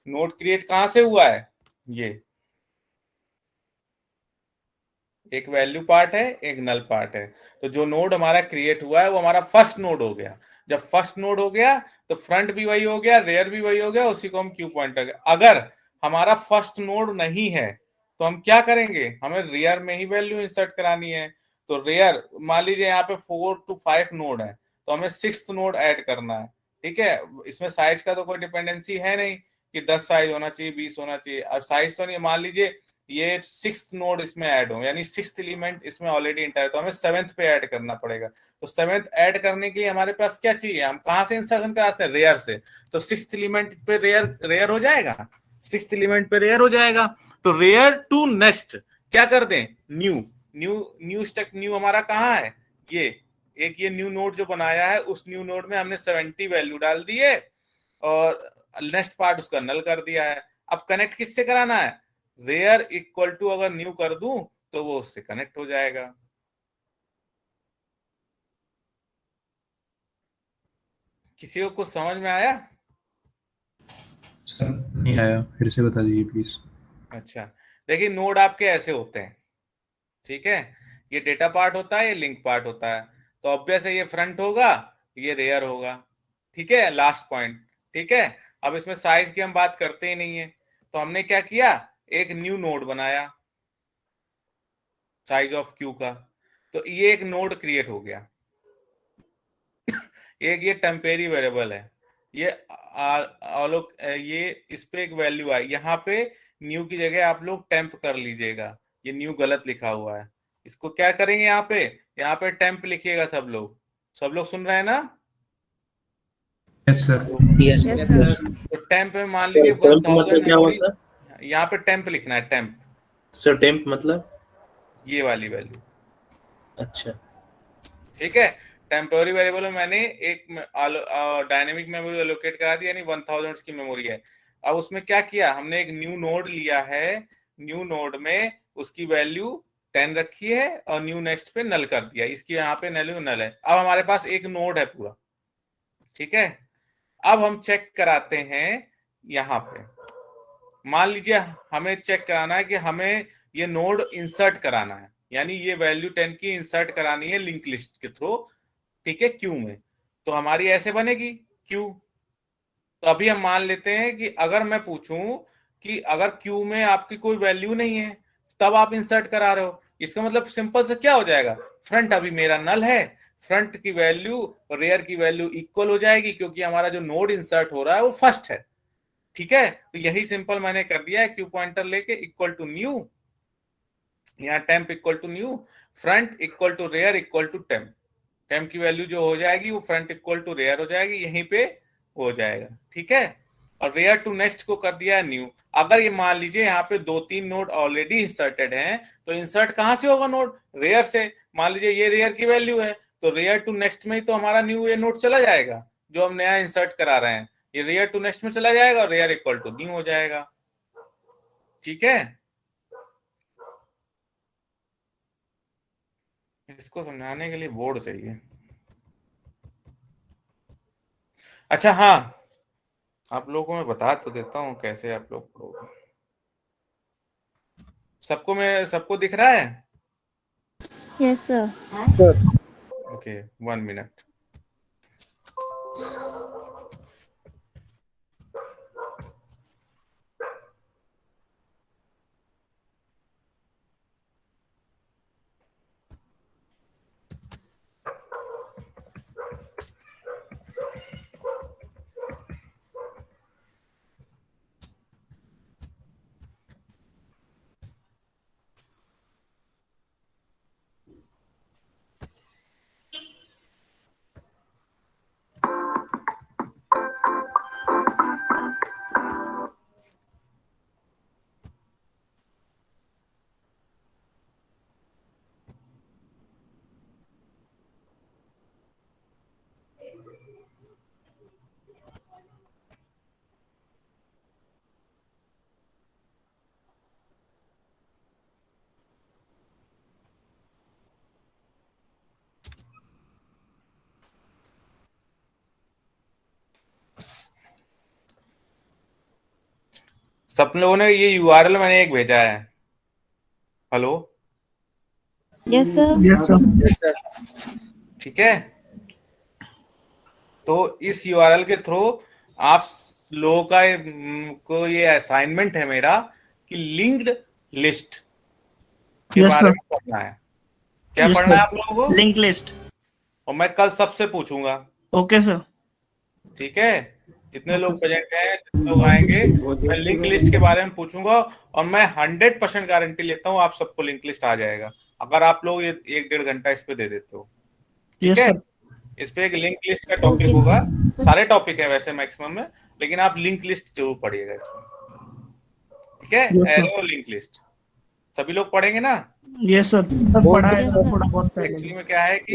नोड क्रिएट कहां से हुआ है, ये एक वैल्यू पार्ट है, एक नल पार्ट है। तो जो नोड हमारा क्रिएट हुआ है वो हमारा फर्स्ट नोड हो गया। जब फर्स्ट नोड हो गया तो फ्रंट भी वही हो गया, रेयर भी वही हो गया, उसी को हम क्यू पॉइंटर। अगर हमारा फर्स्ट नोड नहीं है तो हम क्या करेंगे, हमें रेयर में ही वैल्यू इंसर्ट करानी है। तो रेयर, मान लीजिए यहाँ पे 4 to 5 नोड है, तो हमें 6th नोड ऐड करना है। ठीक है, इसमें साइज का तो कोई डिपेंडेंसी है नहीं कि 10 साइज होना चाहिए, 20 होना चाहिए, और साइज तो नहीं, मान लीजिए ये 6th नोड इसमें ऐड हो, यानी 6th एलिमेंट इसमें ऑलरेडी इंटर है, तो हमें 7th पे ऐड करना पड़ेगा। तो 7th ऐड करने के लिए हमारे पास क्या चाहिए, हम कहां से इंसर्शन कराते हैं, रेयर से। तो 6th एलिमेंट पे रेयर हो जाएगा, 6th एलिमेंट पे रेयर हो जाएगा। तो रेयर टू नेक्स्ट क्या कर दें, new new new stack, new हमारा कहाँ है, ये एक ये न्यू नोड जो बनाया है, उस न्यू नोड में हमने 70 वैल्यू डाल दी है और नेक्स्ट पार्ट उसका नल कर दिया है। अब कनेक्ट किससे कराना है, रेयर इक्वल टू अगर न्यू कर दूं तो वो उससे कनेक्ट हो जाएगा। किसी को कुछ समझ में आया? सर नहीं आया, फिर से बता दीजिए प्लीज। अच्छा, देखिए नोड आपके ऐसे होते हैं, ठीक है, ये डेटा पार्ट होता है, ये लिंक पार्ट होता है। तो ऑब्वियस है ये फ्रंट होगा, ये रेयर होगा, ठीक है, लास्ट पॉइंट। ठीक है, अब इसमें साइज की हम बात करते ही नहीं है, तो हमने क्या किया, एक न्यू नोड बनाया साइज ऑफ क्यू का। तो ये एक नोड क्रिएट हो गया। एक ये टेम्पेरी वेरिएबल है, ये ये इस पे एक वैल्यू आई, यहाँ पे न्यू की जगह आप लोग टेम्प कर लीजिएगा, ये न्यू गलत लिखा हुआ है, इसको क्या करेंगे, यहाँ पे टेम्प लिखिएगा। सब लोग सुन रहे हैं ना? Yes sir. Yes sir. तो टेम्प में मान लीजिए 1000 मेमोरी, यहाँ पे टेम्प लिखना है, टेम्प सर टेम्प मतलब ये वाली वैल्यू। अच्छा ठीक है, टेम्पोररी वेरिएबल में मैंने एक डायनेमिक मेमोरी एलोकेट करा दी, यानी 1000 की मेमोरी है। अब उसमें क्या किया, हमने एक न्यू नोड लिया है, न्यू नोड में उसकी वैल्यू 10 रखी है और न्यू नेक्स्ट पे नल कर दिया, इसकी यहाँ पे नल है। अब हमारे पास एक नोड है पूरा, ठीक है। अब हम चेक कराते हैं, यहाँ पे मान लीजिए हमें चेक कराना है कि हमें ये नोड इंसर्ट कराना है, यानी ये वैल्यू 10 की इंसर्ट करानी है लिंक लिस्ट के थ्रू, ठीक है, क्यू में। तो हमारी ऐसे बनेगी क्यू। तो अभी हम मान लेते हैं कि अगर मैं पूछूं कि अगर क्यू में आपकी कोई वैल्यू नहीं है तब आप इंसर्ट करा रहे हो, इसका मतलब सिंपल से क्या हो जाएगा, फ्रंट अभी मेरा नल है, फ्रंट की वैल्यू और रेयर की वैल्यू इक्वल हो जाएगी, क्योंकि हमारा जो नोड इंसर्ट हो रहा है वो फर्स्ट है। ठीक है, तो यही सिंपल मैंने कर दिया है, क्यू पॉइंटर लेके इक्वल टू न्यू, यहाँ temp equal to new, front equal to rear equal to temp. Temp की वैल्यू जो हो जाएगी वो फ्रंट इक्वल टू रेयर हो जाएगी, यहीं पे हो जाएगा। ठीक है, और रेयर टू नेक्स्ट को कर दिया न्यू। अगर ये मान लीजिए यहाँ पे 2-3 नोड ऑलरेडी इंसर्टेड हैं, तो इंसर्ट कहां से होगा नोड, रेयर से। मान लीजिए ये रेयर की वैल्यू है, तो रेयर टू नेक्स्ट में ही तो हमारा न्यू ये नोड चला जाएगा जो हम नया इंसर्ट करा रहे हैं, ये रेयर टू नेक्स्ट में चला जाएगा और रेयर इक्वल टू न्यू हो जाएगा। ठीक है, इसको समझाने के लिए बोर्ड चाहिए। अच्छा हाँ, आप लोगों को मैं बता तो देता हूँ कैसे आप लोग पढ़ोगे। सबको दिख रहा है? Yes sir. Okay, 1 minute. सब लोगों ने ये यूआरएल मैंने एक भेजा है। Hello? Yes sir. Yes sir. ठीक है, तो इस यूआरएल के थ्रू आप लोगों का को ये असाइनमेंट है मेरा कि लिंक्ड लिस्ट के बारे में पढ़ना है। क्या पढ़ना है आप लोगों को? Link list. और मैं कल सबसे पूछूंगा। Okay sir. ठीक है, जितने लोग प्रेजेंट हैं, जितने लोग आएंगे, मैं लिंक लिस्ट के बारे में पूछूंगा और मैं 100% गारंटी लेता हूँ आप सबको लिंक लिस्ट आ जाएगा, अगर आप लोग ये 1-1.5 घंटा इस पे दे देते हो। ठीक है, इस पे एक लिंक लिस्ट का टॉपिक होगा। सारे टॉपिक है वैसे मैक्सिमम में, लेकिन आप लिंक लिस्ट जरूर पढ़िएगा इसमें। ठीक है, एरो लिंक लिस्ट सभी लोग पढ़ेंगे ना? यस सर, सब पढ़ा है सर, थोड़ा बहुत पहले। एक्चुअली में क्या है कि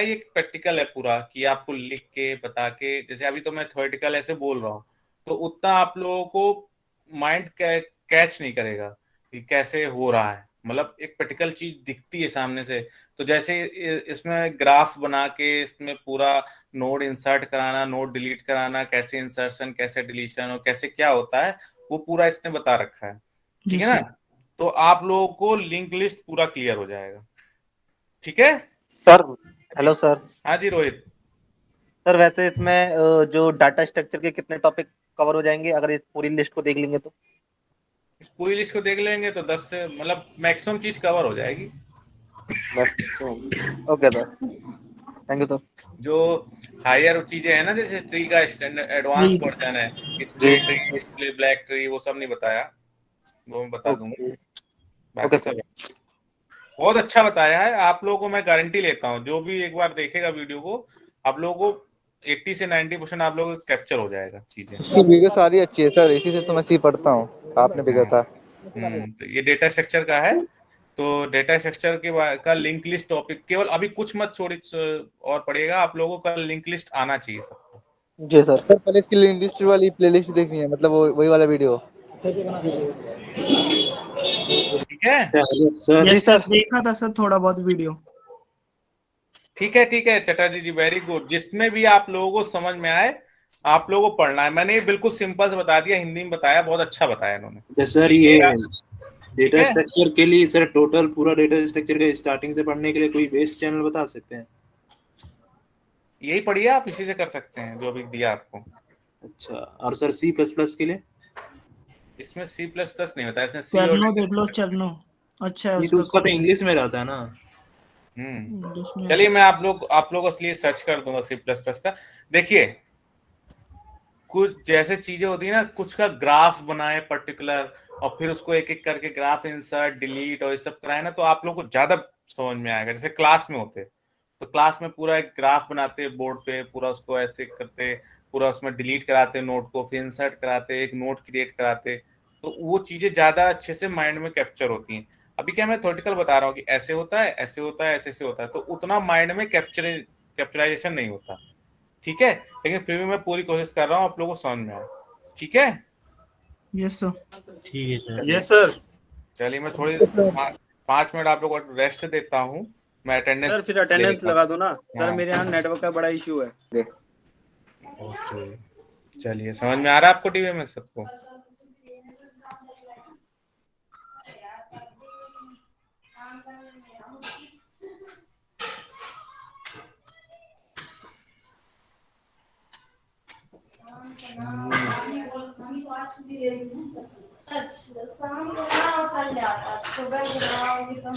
ये प्रैक्टिकल है पूरा, कि आपको लिख के बता के, जैसे अभी तो मैं थ्योरेटिकल ऐसे बोल रहा हूँ, तो उतना आप लोगों को माइंड कैच नहीं करेगा कि कैसे हो रहा है। मतलब एक प्रैक्टिकल चीज दिखती है सामने से, तो जैसे इसमें ग्राफ बना के इसमें पूरा नोड इंसर्ट कराना, नोड डिलीट कराना, कैसे इंसर्शन, कैसे डिलीशन और कैसे क्या होता है, वो पूरा इसने बता रखा है। ठीक है ना? तो आप लोगों को लिंक लिस्ट पूरा क्लियर हो जाएगा। ठीक है सर? Hello sir. हाँ जी रोहित। सर वैसे इसमें जो डाटा स्ट्रक्चर के कितने टॉपिक कवर हो जाएंगे अगर इस पूरी लिस्ट को देख लेंगे तो? इस पूरी लिस्ट को देख लेंगे तो 10 से मतलब मैक्सिमम चीज कवर हो जाएगी। Okay sir, thank you sir. जो हायर चीजें है ना, जैसे ट्री का स्टैंडर्ड एडवांस वर्जन है, split tree, display, black tree, वो सब नहीं बताया, वो मैं बता दूंगा। बाकी सब बहुत अच्छा बताया है। आप लोगों को मैं गारंटी लेता हूँ, जो भी एक बार देखेगा वीडियो को, आप लोगों को 80 से 90% आप लोगों को कैप्चर हो जाएगा चीजें। इसकी वीडियो सारी अच्छी है सर, इसी से तो मैं सी पढ़ता हूँ, आपने भेजा था। तो ये डेटा स्ट्रक्चर का है, तो डेटा स्ट्रक्चर का लिंक लिस्ट टॉपिक केवल अभी कुछ मत छोड़ी और पढ़िएगा, आप लोगों का लिंक लिस्ट आना चाहिए सबको। जी सर। सर पहले इसकी लिंक लिस्ट वाली प्लेलिस्ट देखनी है, मतलब वही वाला वीडियो। ठीक है सर? जी सर, देखा था सर थोड़ा बहुत वीडियो। ठीक है चटर्जी जी, वेरी गुड। जिसमें भी आप लोगों को समझ में आए आप लोगों को पढ़ना है। मैंने ये बिल्कुल सिंपल से बता दिया, हिंदी में बताया, बहुत अच्छा बताया इन्होंने। सर ये डेटा स्ट्रक्चर के लिए सर टोटल पूरा डेटा स्ट्रक्चर के स्टार्टिंग से पढ़ने के लिए कोई बेस्ट चैनल बता सकते हैं? यही पढ़िए आप, इसी से कर सकते हैं जो अभी दिया आपको। अच्छा, और सर C++ के लिए? इसमें C++ नहीं होता, इसमें C चरनो देख लो, चरनो अच्छा है उसका तो इंग्लिश में रहता है ना। चलिए मैं आप लोग इसलिए सर्च कर दूंगा C++ का। देखिए कुछ जैसे चीजें होती है ना, कुछ का ग्राफ बनाए पर्टिकुलर, और फिर उसको एक एक करके ग्राफ इंसर्ट डिलीट और ये सब कराए ना, तो आप लोग को ज्यादा समझ में आएगा। जैसे क्लास में होते तो क्लास में पूरा एक ग्राफ बनाते बोर्ड पे, पूरा उसको ऐसे करते, पूरा उसमें डिलीट कराते नोट को, फिर इंसर्ट कराते, एक नोट क्रिएट कराते, तो वो चीजें ज्यादा अच्छे से माइंड में कैप्चर होती हैं। अभी क्या मैं थ्योरेटिकल बता रहा हूँ कि ऐसे होता है, ऐसे होता है, ऐसे होता है, तो उतना माइंड में कैप्चराइजेशन नहीं होता। ठीक है, लेकिन फिर भी मैं पूरी कोशिश कर रहा हूँ आप लोगों को समझ में आए। ठीक है? Yes sir. ठीक है सर। Yes sir. चलिए मैं थोड़ी 5 मिनट आप लोगों को रेस्ट देता हूँ, मैं अटेंडेंस सर फिर अटेंडेंस लगा दो ना सर, हाँ। मेरे यहाँ नेटवर्क का बड़ा इशू है। ओके, चलिए समझ में आ रहा है आपको टीवी में सबको? अच्छा शाम को ना कल जाता, सुबह गिराओगे तो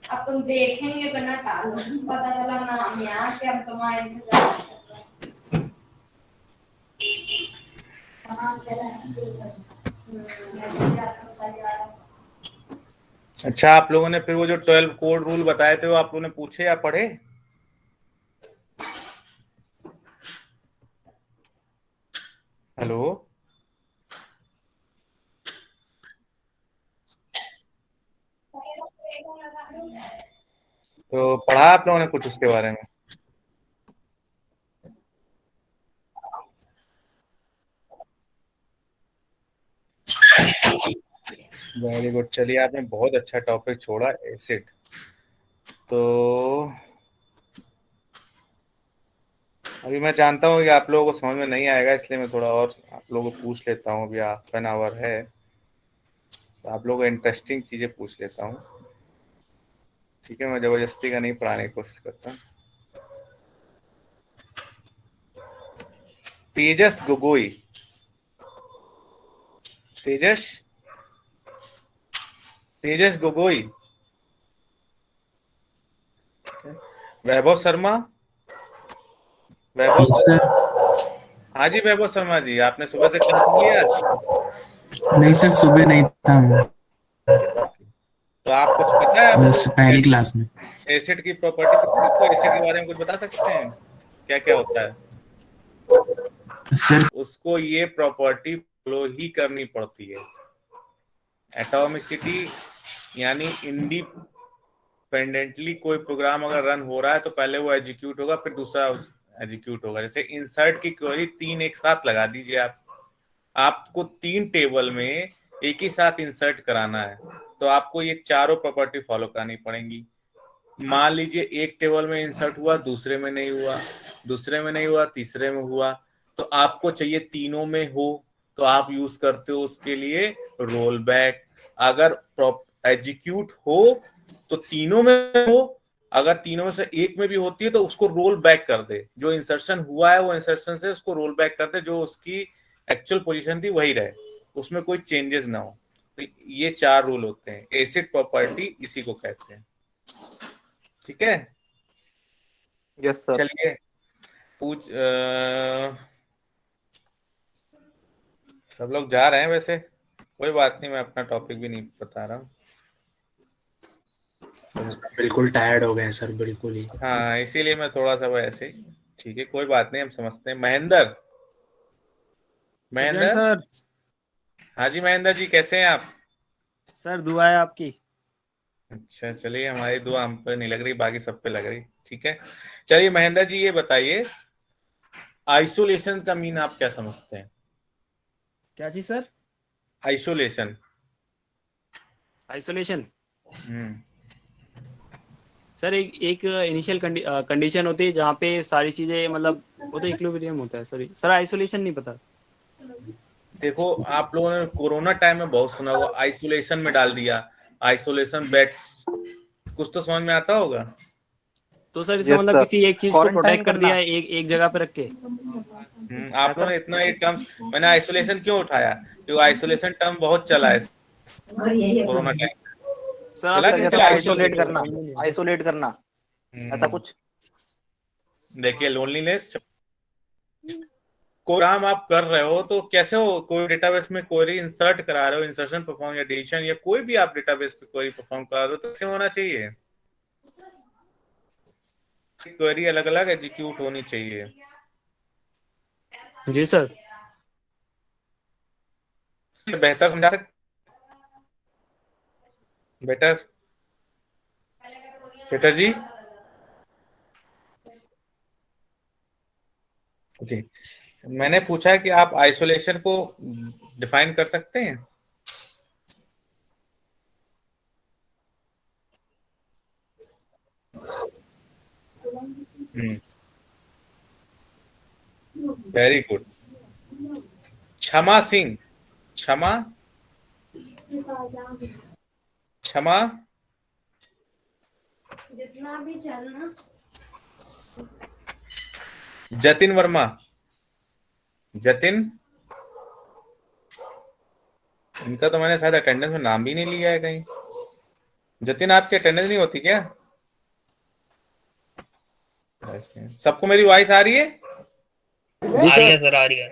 अब तुम देखेंगे बिना टालो, पता चला ना हम यहाँ के हम तुम्हारे इंतजार कर रहे हैं। अच्छा, आप लोगों ने फिर वो जो 12 कोड रूल बताए थे वो आप लोगों ने पूछे या पढ़े? हेलो, तो पढ़ा आप लोगों ने कुछ उसके बारे में? Very good. चलिए, आपने बहुत अच्छा टॉपिक छोड़ा, एसिड। तो अभी मैं जानता हूँ कि आप लोगों को समझ में नहीं आएगा, इसलिए मैं थोड़ा और आप लोगों को पूछ लेता हूँ। अभी हाफ एन आवर है तो आप लोगों को इंटरेस्टिंग चीजें पूछ लेता हूँ, ठीक है? मैं जबरदस्ती का नहीं पढ़ाने की कोशिश करता। तेजस गोगोई, तेजस गोगोई, वैभव शर्मा, वैभव सर हाँ जी, वैभव शर्मा जी, आपने सुबह से क्लास लिया आज? नहीं सर, सुबह नहीं था मैं, तो आप कुछ पता है बस पहली क्लास में। एसिड की प्रॉपर्टी पता है आपको? एसिड के बारे में कुछ बता सकते हैं क्या क्या होता है? सर उसको ये प्रॉपर्टी फॉलो ही करनी पड़ती है। एटॉमिसिटी, यानी इंडिपेंडेंटली कोई प्रोग्राम अगर रन हो रहा है तो पहले वो एग्जीक्यूट होगा, फिर दूसरा एग्जीक्यूट होगा। जैसे इंसर्ट की क्वेरी 3 एक साथ लगा दीजिए आप, आपको 3 टेबल में एक ही साथ इंसर्ट कराना है तो आपको ये चारों प्रॉपर्टी फॉलो करनी पड़ेंगी। मान लीजिए एक टेबल में इंसर्ट हुआ, दूसरे में नहीं हुआ, दूसरे में नहीं हुआ, तीसरे में हुआ, तो आपको चाहिए तीनों में हो, तो आप यूज करते हो उसके लिए रोल बैक। अगर एग्जीक्यूट हो तो तीनों में हो, अगर तीनों में से एक में भी होती है तो उसको रोल बैक कर दे, जो इंसर्शन हुआ है वो इंसर्शन से उसको रोल बैक कर दे, जो उसकी एक्चुअल पोजीशन थी वही रहे, उसमें कोई चेंजेस ना हो। तो ये 4 रूल होते हैं, एसिड प्रॉपर्टी इसी को कहते हैं, ठीक है? Yes sir. चलिए सब लोग जा रहे हैं वैसे, कोई बात नहीं, मैं अपना टॉपिक भी नहीं बता रहा हूँ। बिल्कुल टायर्ड हो गए हैं सर, बिल्कुल ही। हाँ, इसीलिए मैं थोड़ा सा वैसे, ठीक है, कोई बात नहीं, हम समझते हैं। महेंद्र सर हाँ जी महेंद्र जी, कैसे हैं आप? सर दुआ है आपकी। अच्छा, चलिए, हमारी दुआ हम पे नहीं लग रही, बाकी सब पे लग रही, ठीक है। चलिए महेंद्र जी, ये बताइए आइसोलेशन का मीन आप क्या समझते हैं? क्या चीज सर? आइसोलेशन। आइसोलेशन सर एक इनिशियल कंडीशन होती है जहाँ पे सारी चीजें मतलब वो तो इक्विलिब्रियम होता है। सॉरी सर, आइसोलेशन नहीं पता। देखो, आप लोगों ने कोरोना टाइम में बहुत सुना होगा, आइसोलेशन में डाल दिया, आइसोलेशन बेड्स, कुछ तो समझ में आता होगा। तो सर इसका मतलब किसी एक चीज को प्रोटेक्ट कर दिया एक जगह पे रख के। आप लोगों ने इतना ये टर्म, मैंने आइसोलेशन क्यों उठाया, क्योंकि आइसोलेशन टर्म बहुत चला है कोरोना टाइम। सर आइसोलेट करना, आइसोलेट करना, ऐसा कुछ। देखिए, लोनलीनेस, कोई काम आप कर रहे हो तो कैसे हो, कोई डेटाबेस में क्वेरी इंसर्ट करा रहे हो, इंसर्शन परफॉर्म या डिलीशन या कोई भी आप डेटाबेस पे क्वेरी परफॉर्म करा रहे हो तो कैसे होना चाहिए? क्वेरी अलग अलग एग्जीक्यूट होनी चाहिए। जी सर। बेहतर समझा सकते? बेटर शेटर जी? ओके, मैंने पूछा कि आप आइसोलेशन को डिफाइन कर सकते हैं? Very good. क्षमा सिंह, क्षमा क्षमा जितना भी चलना। जतिन वर्मा, जतिन, इनका तो मैंने शायद अटेंडेंस में नाम भी नहीं लिया है कहीं। जतिन आपकी अटेंडेंस नहीं होती क्या? सबको मेरी वॉइस आ रही है? जी सर, सर आ रही है।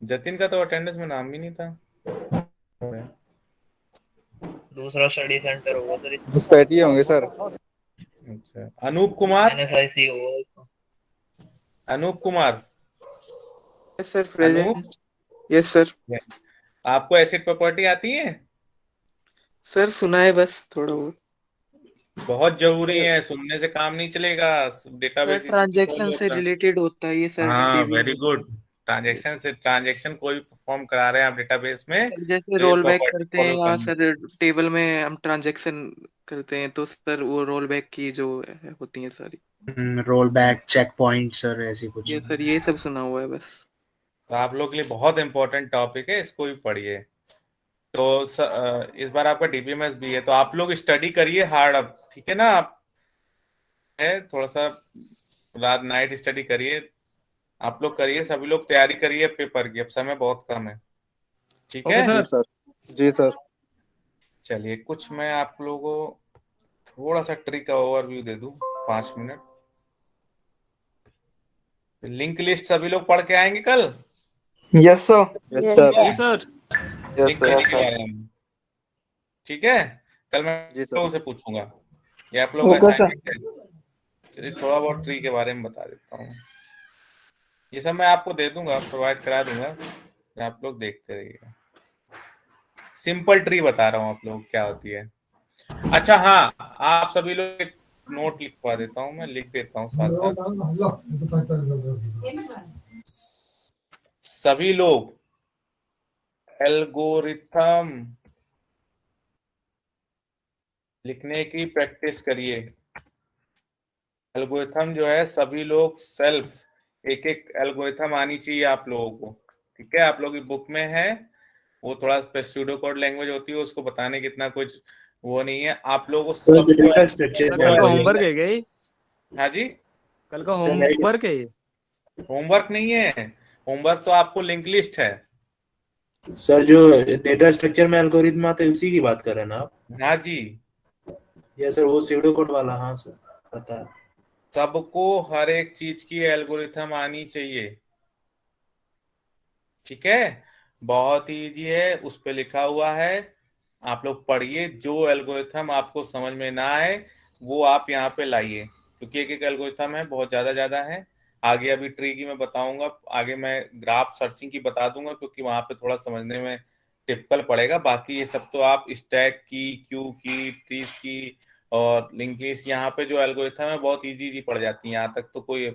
जतिन का तो अटेंडेंस में नाम भी नहीं था। दूसरा स्टडी सेंटर होगा सर। घुसपैठिए होंगे सर। अच्छा, अनूप कुमार, NSIC होगा। Anoop Kumar, yes sir, present. Yes sir. आपको एसिड प्रॉपर्टी आती है? सर सुना है बस थोड़ा बहुत। बहुत जरूरी है, सुनने से काम नहीं चलेगा। डेटाबेस ट्रांजैक्शन से रिलेटेड होता है ये सर। हाँ, वेरी गुड। ट्रांजैक्शन कोई परफॉर्म करा रहे हैं आप डेटाबेस में, जैसे तो ये रोल बैक प्रॉपर्टी करते हैं फॉलो या करनी सर टेबल में हम ट्रांजैक्शन करते हैं तो सर वो रोल बैक की जो होती है सारी। Roll back, checkpoint sir, ऐसी कुछ। ये सर ये सब सुना हुआ है बस। तो आप लोग के लिए बहुत इंपॉर्टेंट टॉपिक है, इसको भी पढ़िए। तो इस बार आपका डीपीएमएस भी है, तो आप लोग स्टडी करिए हार्ड अब, ठीक है ना? आप है थोड़ा सा रात नाइट स्टडी करिए, आप लोग करिए, सभी लोग तैयारी करिए पेपर की, अब समय बहुत कम है, ठीक है? जी सर। जी सर। चलिए, कुछ मैं आप लोगों को थोड़ा सा ट्रिक का ओवरव्यू दे दूं, 5 मिनट। लिंक लिस्ट सभी लोग पढ़ के आएंगे कल? Yes sir. Yes sir. जी सर। लिंक लिस्ट के बारे में, ठीक है? कल मैं लोगों से पूछूंगा, ये आप लोग ओके सर। assignment है। चलिए, थोड़ा बहुत ट्री के बारे में बता देता हूँ। ये सब मैं आपको दे दूंगा, प्रोवाइड करा दूंगा, आप लोग देखते रहिएगा। सिंपल ट्री बता रहा हूँ आप लोग क्या होती है। अच्छा हाँ, आप सभी लोग एक नोट लिखवा देता हूँ, मैं लिख देता हूँ साथ साथ। सभी लोग एल्गोरिथम लिखने की प्रैक्टिस करिए। एल्गोरिथम जो है, सभी लोग सेल्फ एक एक एल्गोरिथम आनी चाहिए आप लोगों को, ठीक है? आप लोगों की बुक में है, वो थोड़ा स्यूडो कोड लैंग्वेज होती है, उसको बताने की इतना कुछ वो नहीं है। आप लोगों को कल का होमवर्क है क्या ये? हाँ जी, कल का होमवर्क है ये? होमवर्क नहीं है, होमवर्क तो आपको लिंक लिस्ट है सर। जो डेटा स्ट्रक्चर में एल्गोरिथम आते हैं उसी की बात कर रहे हैं ना आप? हाँ जी। यस सर, वो स्यूडो कोड वाला। हाँ सर, पता है। सबको हर एक चीज की एल्गोरिथम आनी चाहिए, ठीक है? बहुत ही इजी है, उस पे लिखा हुआ है, आप लोग पढ़िए। जो एल्गोरिथम आपको समझ में ना आए वो आप यहाँ पे लाइए, क्योंकि एक एक एल्गोरिथम है, बहुत ज्यादा है। आगे अभी ट्री की मैं बताऊंगा, आगे मैं ग्राफ सर्चिंग की बता दूंगा, क्योंकि वहां पे थोड़ा समझने में टिपिकल पड़ेगा। बाकी ये सब तो आप स्टैक की, क्यू की, ट्रीज की और लिंक लिस्ट, यहाँ पे जो एल्गोरिथम है बहुत इजी पड़ जाती है, यहाँ तक तो कोई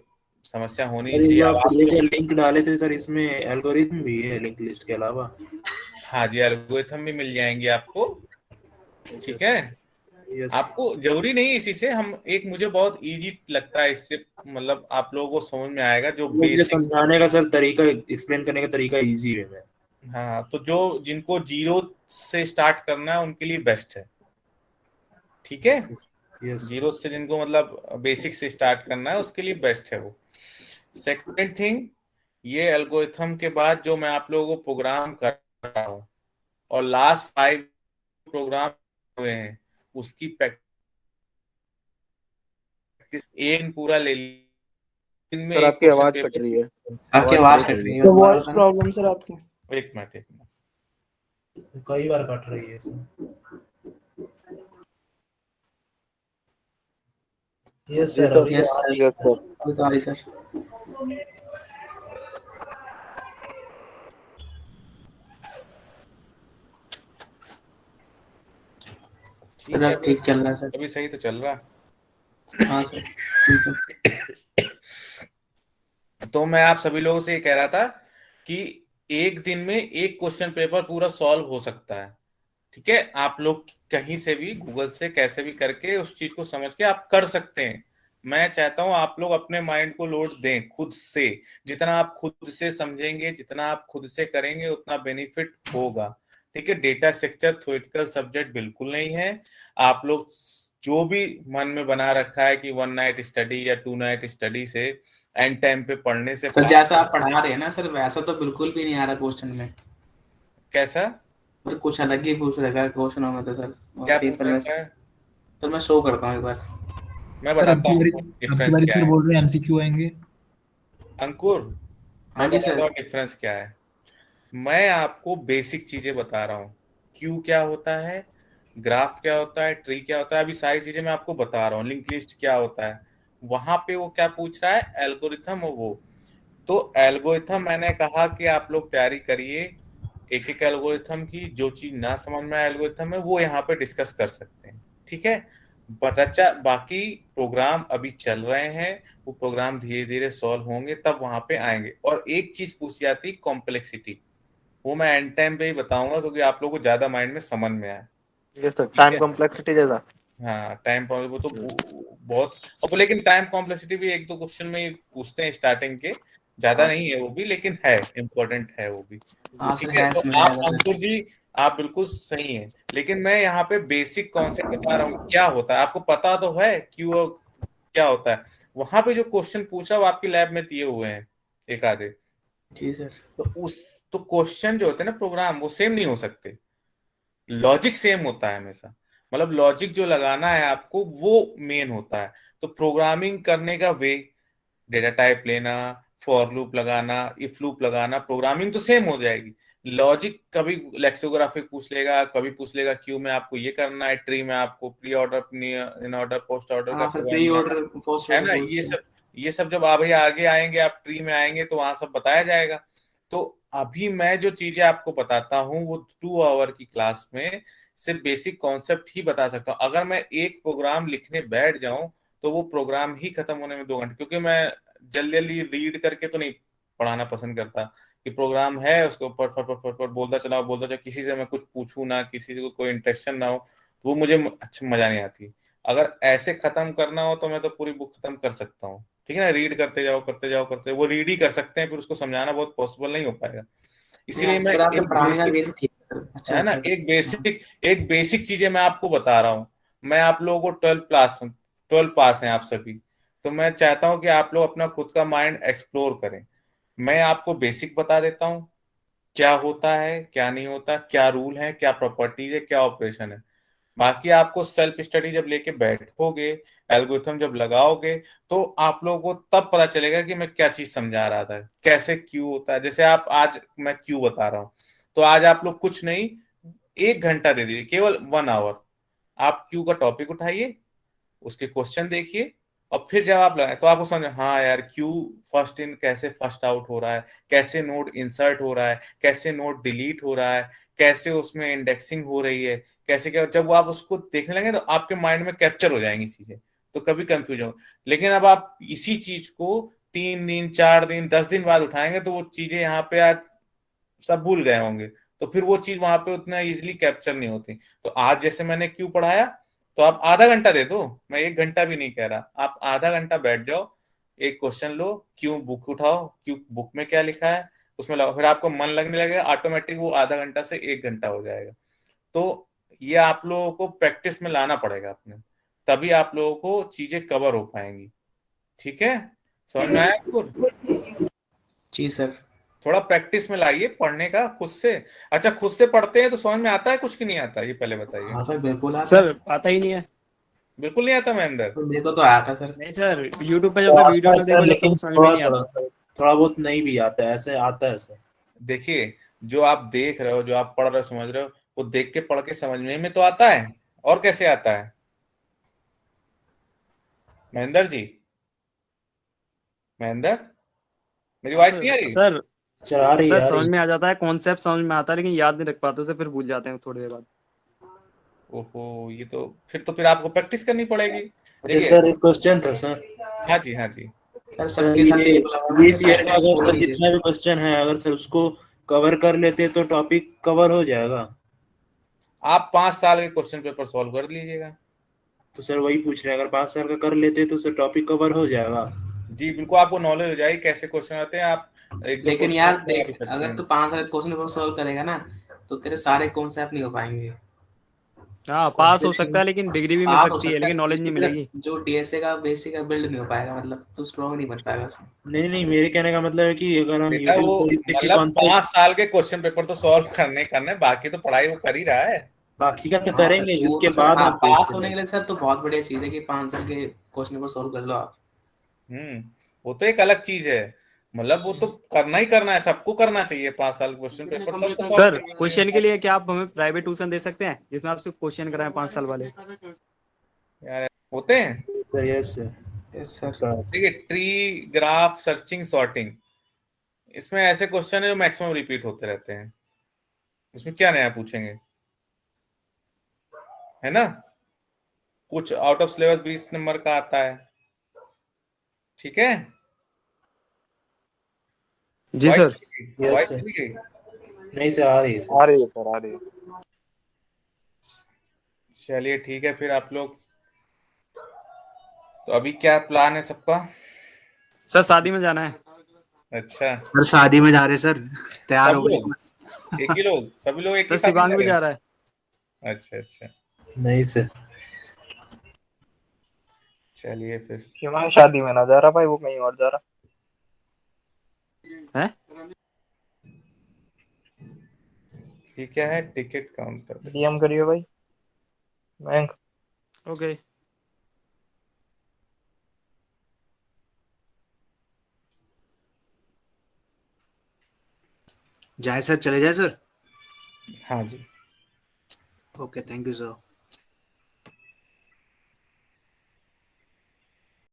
समस्या होनी ही सर, चाहिए। जो अब आप आप लिंक डाले थे सर, इसमें एल्गोरिथम भी है लिंक लिस्ट के अलावा? हाँ जी, एल्गोरिथम भी मिल जाएंगे आपको, ठीक है? आपको जरूरी नहीं इसी से, हम एक मुझे बहुत इजी लगता है इससे, मतलब आप लोगों को समझ में आएगा जो मुझे बेसिक समझाने का सर तरीका, एक्सप्लेन करने का तरीका इजी है में। हाँ, तो जो जिनको जीरो से स्टार्ट करना है उनके लिए बेस्ट है, ठीक है? जीरो से जिनको मतलब बेसिक से स्टार्ट करना है उसके लिए बेस्ट है वो। सेकंड थिंग, ये एल्गोरिथम के बाद जो मैं आप लोगों को प्रोग्राम कर रहा हूँ और लास्ट 5 प्रोग्राम हुए हैं, उसकी प्रैक्टिस एक पूरा ले इनमें सर एक आपकी क्वेश्चन आवाज पेपर कट रही है। आपकी आवाज कट रही है। वॉइस प्रॉब्लम सर आपकी। एक मिनट कई बार कट रही है सर। यस जी sir, sir. Yes sir yes sir. बता रही सर। ठीक है, ठीक चल रहा है सर। अभी सही तो चल रहा। हाँ सर, ठीक सर। तो मैं आप सभी लोगों से ये कह रहा था कि एक दिन में एक क्वेश्चन पेपर पूरा सॉल्व हो सकता है, ठीक है? आप लोग कहीं से भी गूगल से कैसे भी करके उस चीज को समझ के आप कर सकते हैं, मैं चाहता हूं आप लोग अपने माइंड को लोड दें खुद से। जितना आप खुद से समझेंगे, जितना आप खुद से करेंगे, उतना बेनिफिट होगा। ठीक है, डेटा स्ट्रक्चर थ्योरेटिकल सब्जेक्ट बिल्कुल नहीं है। आप लोग जो भी मन में बना रखा है कि 1 नाइट स्टडी या 2 नाइट स्टडी से एंड टाइम पे पढ़ने से सर जैसा आप पढ़ा रहे हैं ना सर, वैसा तो बिल्कुल भी नहीं आ रहा क्वेश्चन में। कैसा? सर कुछ अलग ही पूछ रखा है क्वेश्चन में तो सर। क्या पूछ रखा है? सर मैं शो करता हूँ एक बार, मैं सर बताता हूँ अब डिफरेंस क्या सर है। बोल रहे हैं एमसीक्यू आएंगे। अंकुर, हाँ मैं जी बताता सर। हूँ डिफरेंस क्या है। मैं आपको बेसिक चीजें बता रहा हूँ, क्यू क्या होता है, ग्राफ क्या होता है, ट्री क्या होता है, अभी सारी चीजें मैं आपको बता रहा हूँ। लिंक लिस्ट क्या होता है, वहां पे वो क्या पूछ रहा है, एल्गोरिथम और वो। तो एल्गोरिथम मैंने कहा कि आप लोग तैयारी करिए एक एक एल्गोरिथम की। जो चीज ना समझ में आए एल्गोरिथम में, वो यहाँ पे डिस्कस कर सकते हैं। ठीक है, बच्चा बाकी प्रोग्राम अभी चल रहे हैं, वो प्रोग्राम धीरे धीरे सॉल्व होंगे तब वहां पे आएंगे। और एक चीज पूछी जाती है कॉम्प्लेक्सिटी, वो मैं एंड टाइम पे ही बताऊंगा क्योंकि आप लोगों को ज्यादा माइंड में समझ में आए। ये सर ठीक टाइम है, कॉम्प्लेक्सिटी जैसा। हाँ टाइम वो तो बहुत। अब लेकिन टाइम कॉम्प्लेक्सिटी भी एक दो क्वेश्चन में ही पूछते हैं स्टार्टिंग के, ज्यादा नहीं है वो भी, लेकिन है इम्पोर्टेंट है वो भी। हाँ ठीक सर है, साइंस तो में आप आएगा अंकुर सर। जी आप बिल्कुल सही हैं, लेकिन मैं यहाँ पे बेसिक कॉन्सेप्ट बता रहा हूँ क्या होता है। आपको पता तो है क्यों क्या होता है। वहां पे जो क्वेश्चन पूछा वो आपकी लैब में दिए हुए हैं एक आधे। जी सर। तो उस तो क्वेश्चन जो होते हैं ना प्रोग्राम, वो सेम नहीं हो सकते, लॉजिक सेम होता है हमेशा। मतलब लॉजिक जो लगाना है आपको वो मेन होता है। तो प्रोग्रामिंग करने का वे, डेटा टाइप लेना, फॉर लूप लगाना, इफ लूप लगाना, प्रोग्रामिंग तो सेम हो जाएगी। लॉजिक कभी लेक्सिकोग्राफिक पूछ लेगा, कभी पूछ लेगा क्यू में आपको ये करना है, ट्री में आपको pre order in order post order हाँ कैसे सर प्री करना ऑर्डर पोस्ट है ऑर्डर ना। पूछते हैं। ये सब जब अभी आगे आएंगे, आप ट्री में आएंगे तो वहां सब बताया जाएगा। तो अभी मैं जो चीजें आपको बताता हूँ वो 2 आवर की क्लास में सिर्फ बेसिक कॉन्सेप्ट ही बता सकता हूँ। अगर मैं एक प्रोग्राम लिखने बैठ जाऊं तो वो प्रोग्राम ही खत्म होने में 2 घंटे, क्योंकि मैं जल्दी जल्दी रीड करके तो नहीं पढ़ाना पसंद करता कि प्रोग्राम है उसको पढ़ पढ़ पढ़ पढ़ पढ़ बोलता चला, किसी से मैं कुछ पूछूं ना, किसी से कोई इंटरेक्शन ना हो, तो वो मुझे अच्छा मजा नहीं आती। अगर ऐसे खत्म करना हो तो मैं तो पूरी बुक खत्म कर सकता हूँ। ठीक है ना, रीड करते जाओ करते जाओ करते जाओ। वो रीड ही कर सकते हैं, फिर उसको समझाना बहुत पॉसिबल नहीं हो पाएगा। इसीलिए नहीं मैं सर आपके एक पढ़ाने का बेसिक, वे तो ठीक है सर, अच्छा है ना, लगता है सर। एक बेसिक चीजें मैं आपको बता रहा हूँ। मैं आप लोगों को 12 पास हैं आप सभी, तो मैं चाहता हूँ कि आप लोग अपना खुद का माइंड एक्सप्लोर करें। मैं आपको बेसिक बता देता हूँ क्या होता है क्या नहीं होता, क्या रूल है, क्या प्रॉपर्टीज है, क्या ऑपरेशन है। बाकी आपको सेल्फ स्टडी जब लेके बैठोगे, एल्गोरिथम जब लगाओगे, तो आप लोगों को तब पता चलेगा कि मैं क्या चीज समझा रहा था, कैसे क्यू होता है। जैसे आप आज मैं क्यू बता रहा हूँ, तो आज आप लोग कुछ नहीं, 1 घंटा दे दीजिए, केवल 1 आवर। आप क्यू का टॉपिक उठाइए, उसके क्वेश्चन देखिए, और फिर जब आप लगाए तो आपको समझ हाँ यार क्यू फर्स्ट इन कैसे फर्स्ट आउट हो रहा है, कैसे नोड इंसर्ट हो रहा है, कैसे नोड डिलीट हो रहा है, कैसे उसमें इंडेक्सिंग हो रही है, कैसे क्या। जब वो आप उसको देखने लगे तो आपके माइंड में कैप्चर हो जाएंगी चीजें, तो कभी कंफ्यूजन हो। लेकिन अब आप इसी चीज को 3 दिन 4 दिन 10 दिन बाद उठाएंगे तो वो चीजें यहाँ पे आज सब भूल गए होंगे, तो फिर वो चीज वहां पे उतना इजिली कैप्चर नहीं होती। तो आज जैसे मैंने क्यों पढ़ाया, तो आप आधा घंटा दे दो, मैं 1 घंटा भी नहीं कह रहा, आप आधा घंटा बैठ जाओ, एक क्वेश्चन लो, क्यों बुक उठाओ, क्यों बुक में क्या लिखा है उसमें लगाओ, फिर आपको मन लगने लगेगा, ऑटोमेटिक वो आधा घंटा से 1 घंटा हो जाएगा। तो ये आप लोगों को प्रैक्टिस में लाना पड़ेगा अपने, तभी आप लोगों को चीजें कवर हो पाएंगी। ठीक है, समझ में आया आपको? जी सर। थोड़ा प्रैक्टिस में लाइए पढ़ने का खुद से। अच्छा, खुद से पढ़ते हैं तो समझ में आता है कुछ की नहीं आता, ये पहले बताइए। हाँ सर बिल्कुल आता है। सर आता ही नहीं है। बिल्कुल नहीं आता महेंद्र? तो मेरे को तो आया था सर। नहीं सर, यूट्यूब पे जब तक वीडियो ना देखो जब तक समझ में नहीं आता। थोड़ा बहुत नहीं भी आता है, ऐसे आता है सर। देखिए, जो आप देख रहे हो, जो आप पढ़ रहे हो, समझ रहे हो, वो देख के पढ़ के समझने में तो आता है, और कैसे आता है महेंद्र जी? महेंद्र, मेरी वॉइस नहीं आ रही? सर चला रही सर है समझ में आ जाता है, कॉन्सेप्ट समझ में आता है, लेकिन याद नहीं रख पाते उसे, फिर भूल जाते हैं थोड़ी देर बाद। ओहो, ये तो फिर आपको प्रैक्टिस करनी पड़ेगी। अच्छा सर एक क्वेश्चन था सर। हाँ जी हाँ जी। सर सबके साथ ये ईयर का अगर सर जितना भी क्वेश्चन है, अगर सर उसको कवर कर लेते तो टॉपिक कवर हो जाएगा। आप 5 साल के क्वेश्चन पेपर सॉल्व कर लीजिएगा। तो सर वही पूछ रहे हैं, अगर 5 साल का कर लेते तो सर टॉपिक कवर हो जाएगा। जी बिल्कुल, आपको नॉलेज हो जाएगी कैसे क्वेश्चन आते हैं। आप एक दो लेकिन question यार बता देख, भी सकते अगर हैं। तू 5 साल क्वेश्चन पेपर सॉल्व करेगा ना तो तेरे सारे कॉन्सेप्ट नहीं हो पाएंगे। हाँ पास हो सकता है लेकिन डिग्री भी मिल पास हो सकती है सकता लेकिन नॉलेज नहीं मिलेगी। जो डीएसए का बेसिक का बिल्ड नहीं हो पाएगा, मतलब तू स्ट्रॉन्ग नहीं बन पाएगा उसमें। नहीं नहीं, मेरे कहने का मतलब है कि अगर हम बेटा यूट्यूब वो से देख के मतलब कॉन्सेप्ट 5 साल के क्वेश्चन पेपर तो सॉल्व करने, बाकी तो पढ़ाई वो कर ही रहा है। बाकी का तो हाँ, करेंगे, वो इसके तो सर बाद हाँ, हम पास होने के लिए सर तो बहुत बढ़िया चीज है कि 5 साल के क्वेश्चन पेपर सॉल्व कर लो आप। वो तो एक अलग चीज है, मतलब वो तो करना ही करना है, सबको करना चाहिए 5 साल क्वेश्चन पेपर सबको solve सर करना क्वेश्चन के लिए क्या आप हमें प्राइवेट ट्यूशन दे सकते हैं जिसमें आप सिर्फ क्वेश्चन कराएं 5 साल वाले? यार होते हैं। Yes sir, yes sir. देखिए ट्री ग्राफ सर्चिंग सॉर्टिंग, इसमें ऐसे क्वेश्चन है जो मैक्सिमम रिपीट होते रहते हैं, इसमें क्या नया पूछेंगे, है ना। कुछ आउट ऑफ सिलेबस 20 नंबर का आता है, ठीक है। जी सर। Voice sir. चली गई? नहीं सर, आ रही है सर। आ रही है सर, आ रही है। चलिए ठीक है फिर आप लोग, तो अभी क्या प्लान है सबका? सर शादी में जाना है। अच्छा, सर शादी में जा रहे सर, तैयार सब हो गए लोग एक ही लोग, सभी लोग एक सर ही साथ ही शिवांग जा भी रहे जा हैं? रहा है। अच्छा अच्छा, नहीं सर। चलिए फिर। शिवांग शादी में ना जा रहा भाई, वो कहीं और जा रहा। है ये क्या है, टिकट काउंटर? डीएम करिए भाई बैंक। ओके। जाए सर, चले जाए सर। हाँ जी। Okay, thank you sir.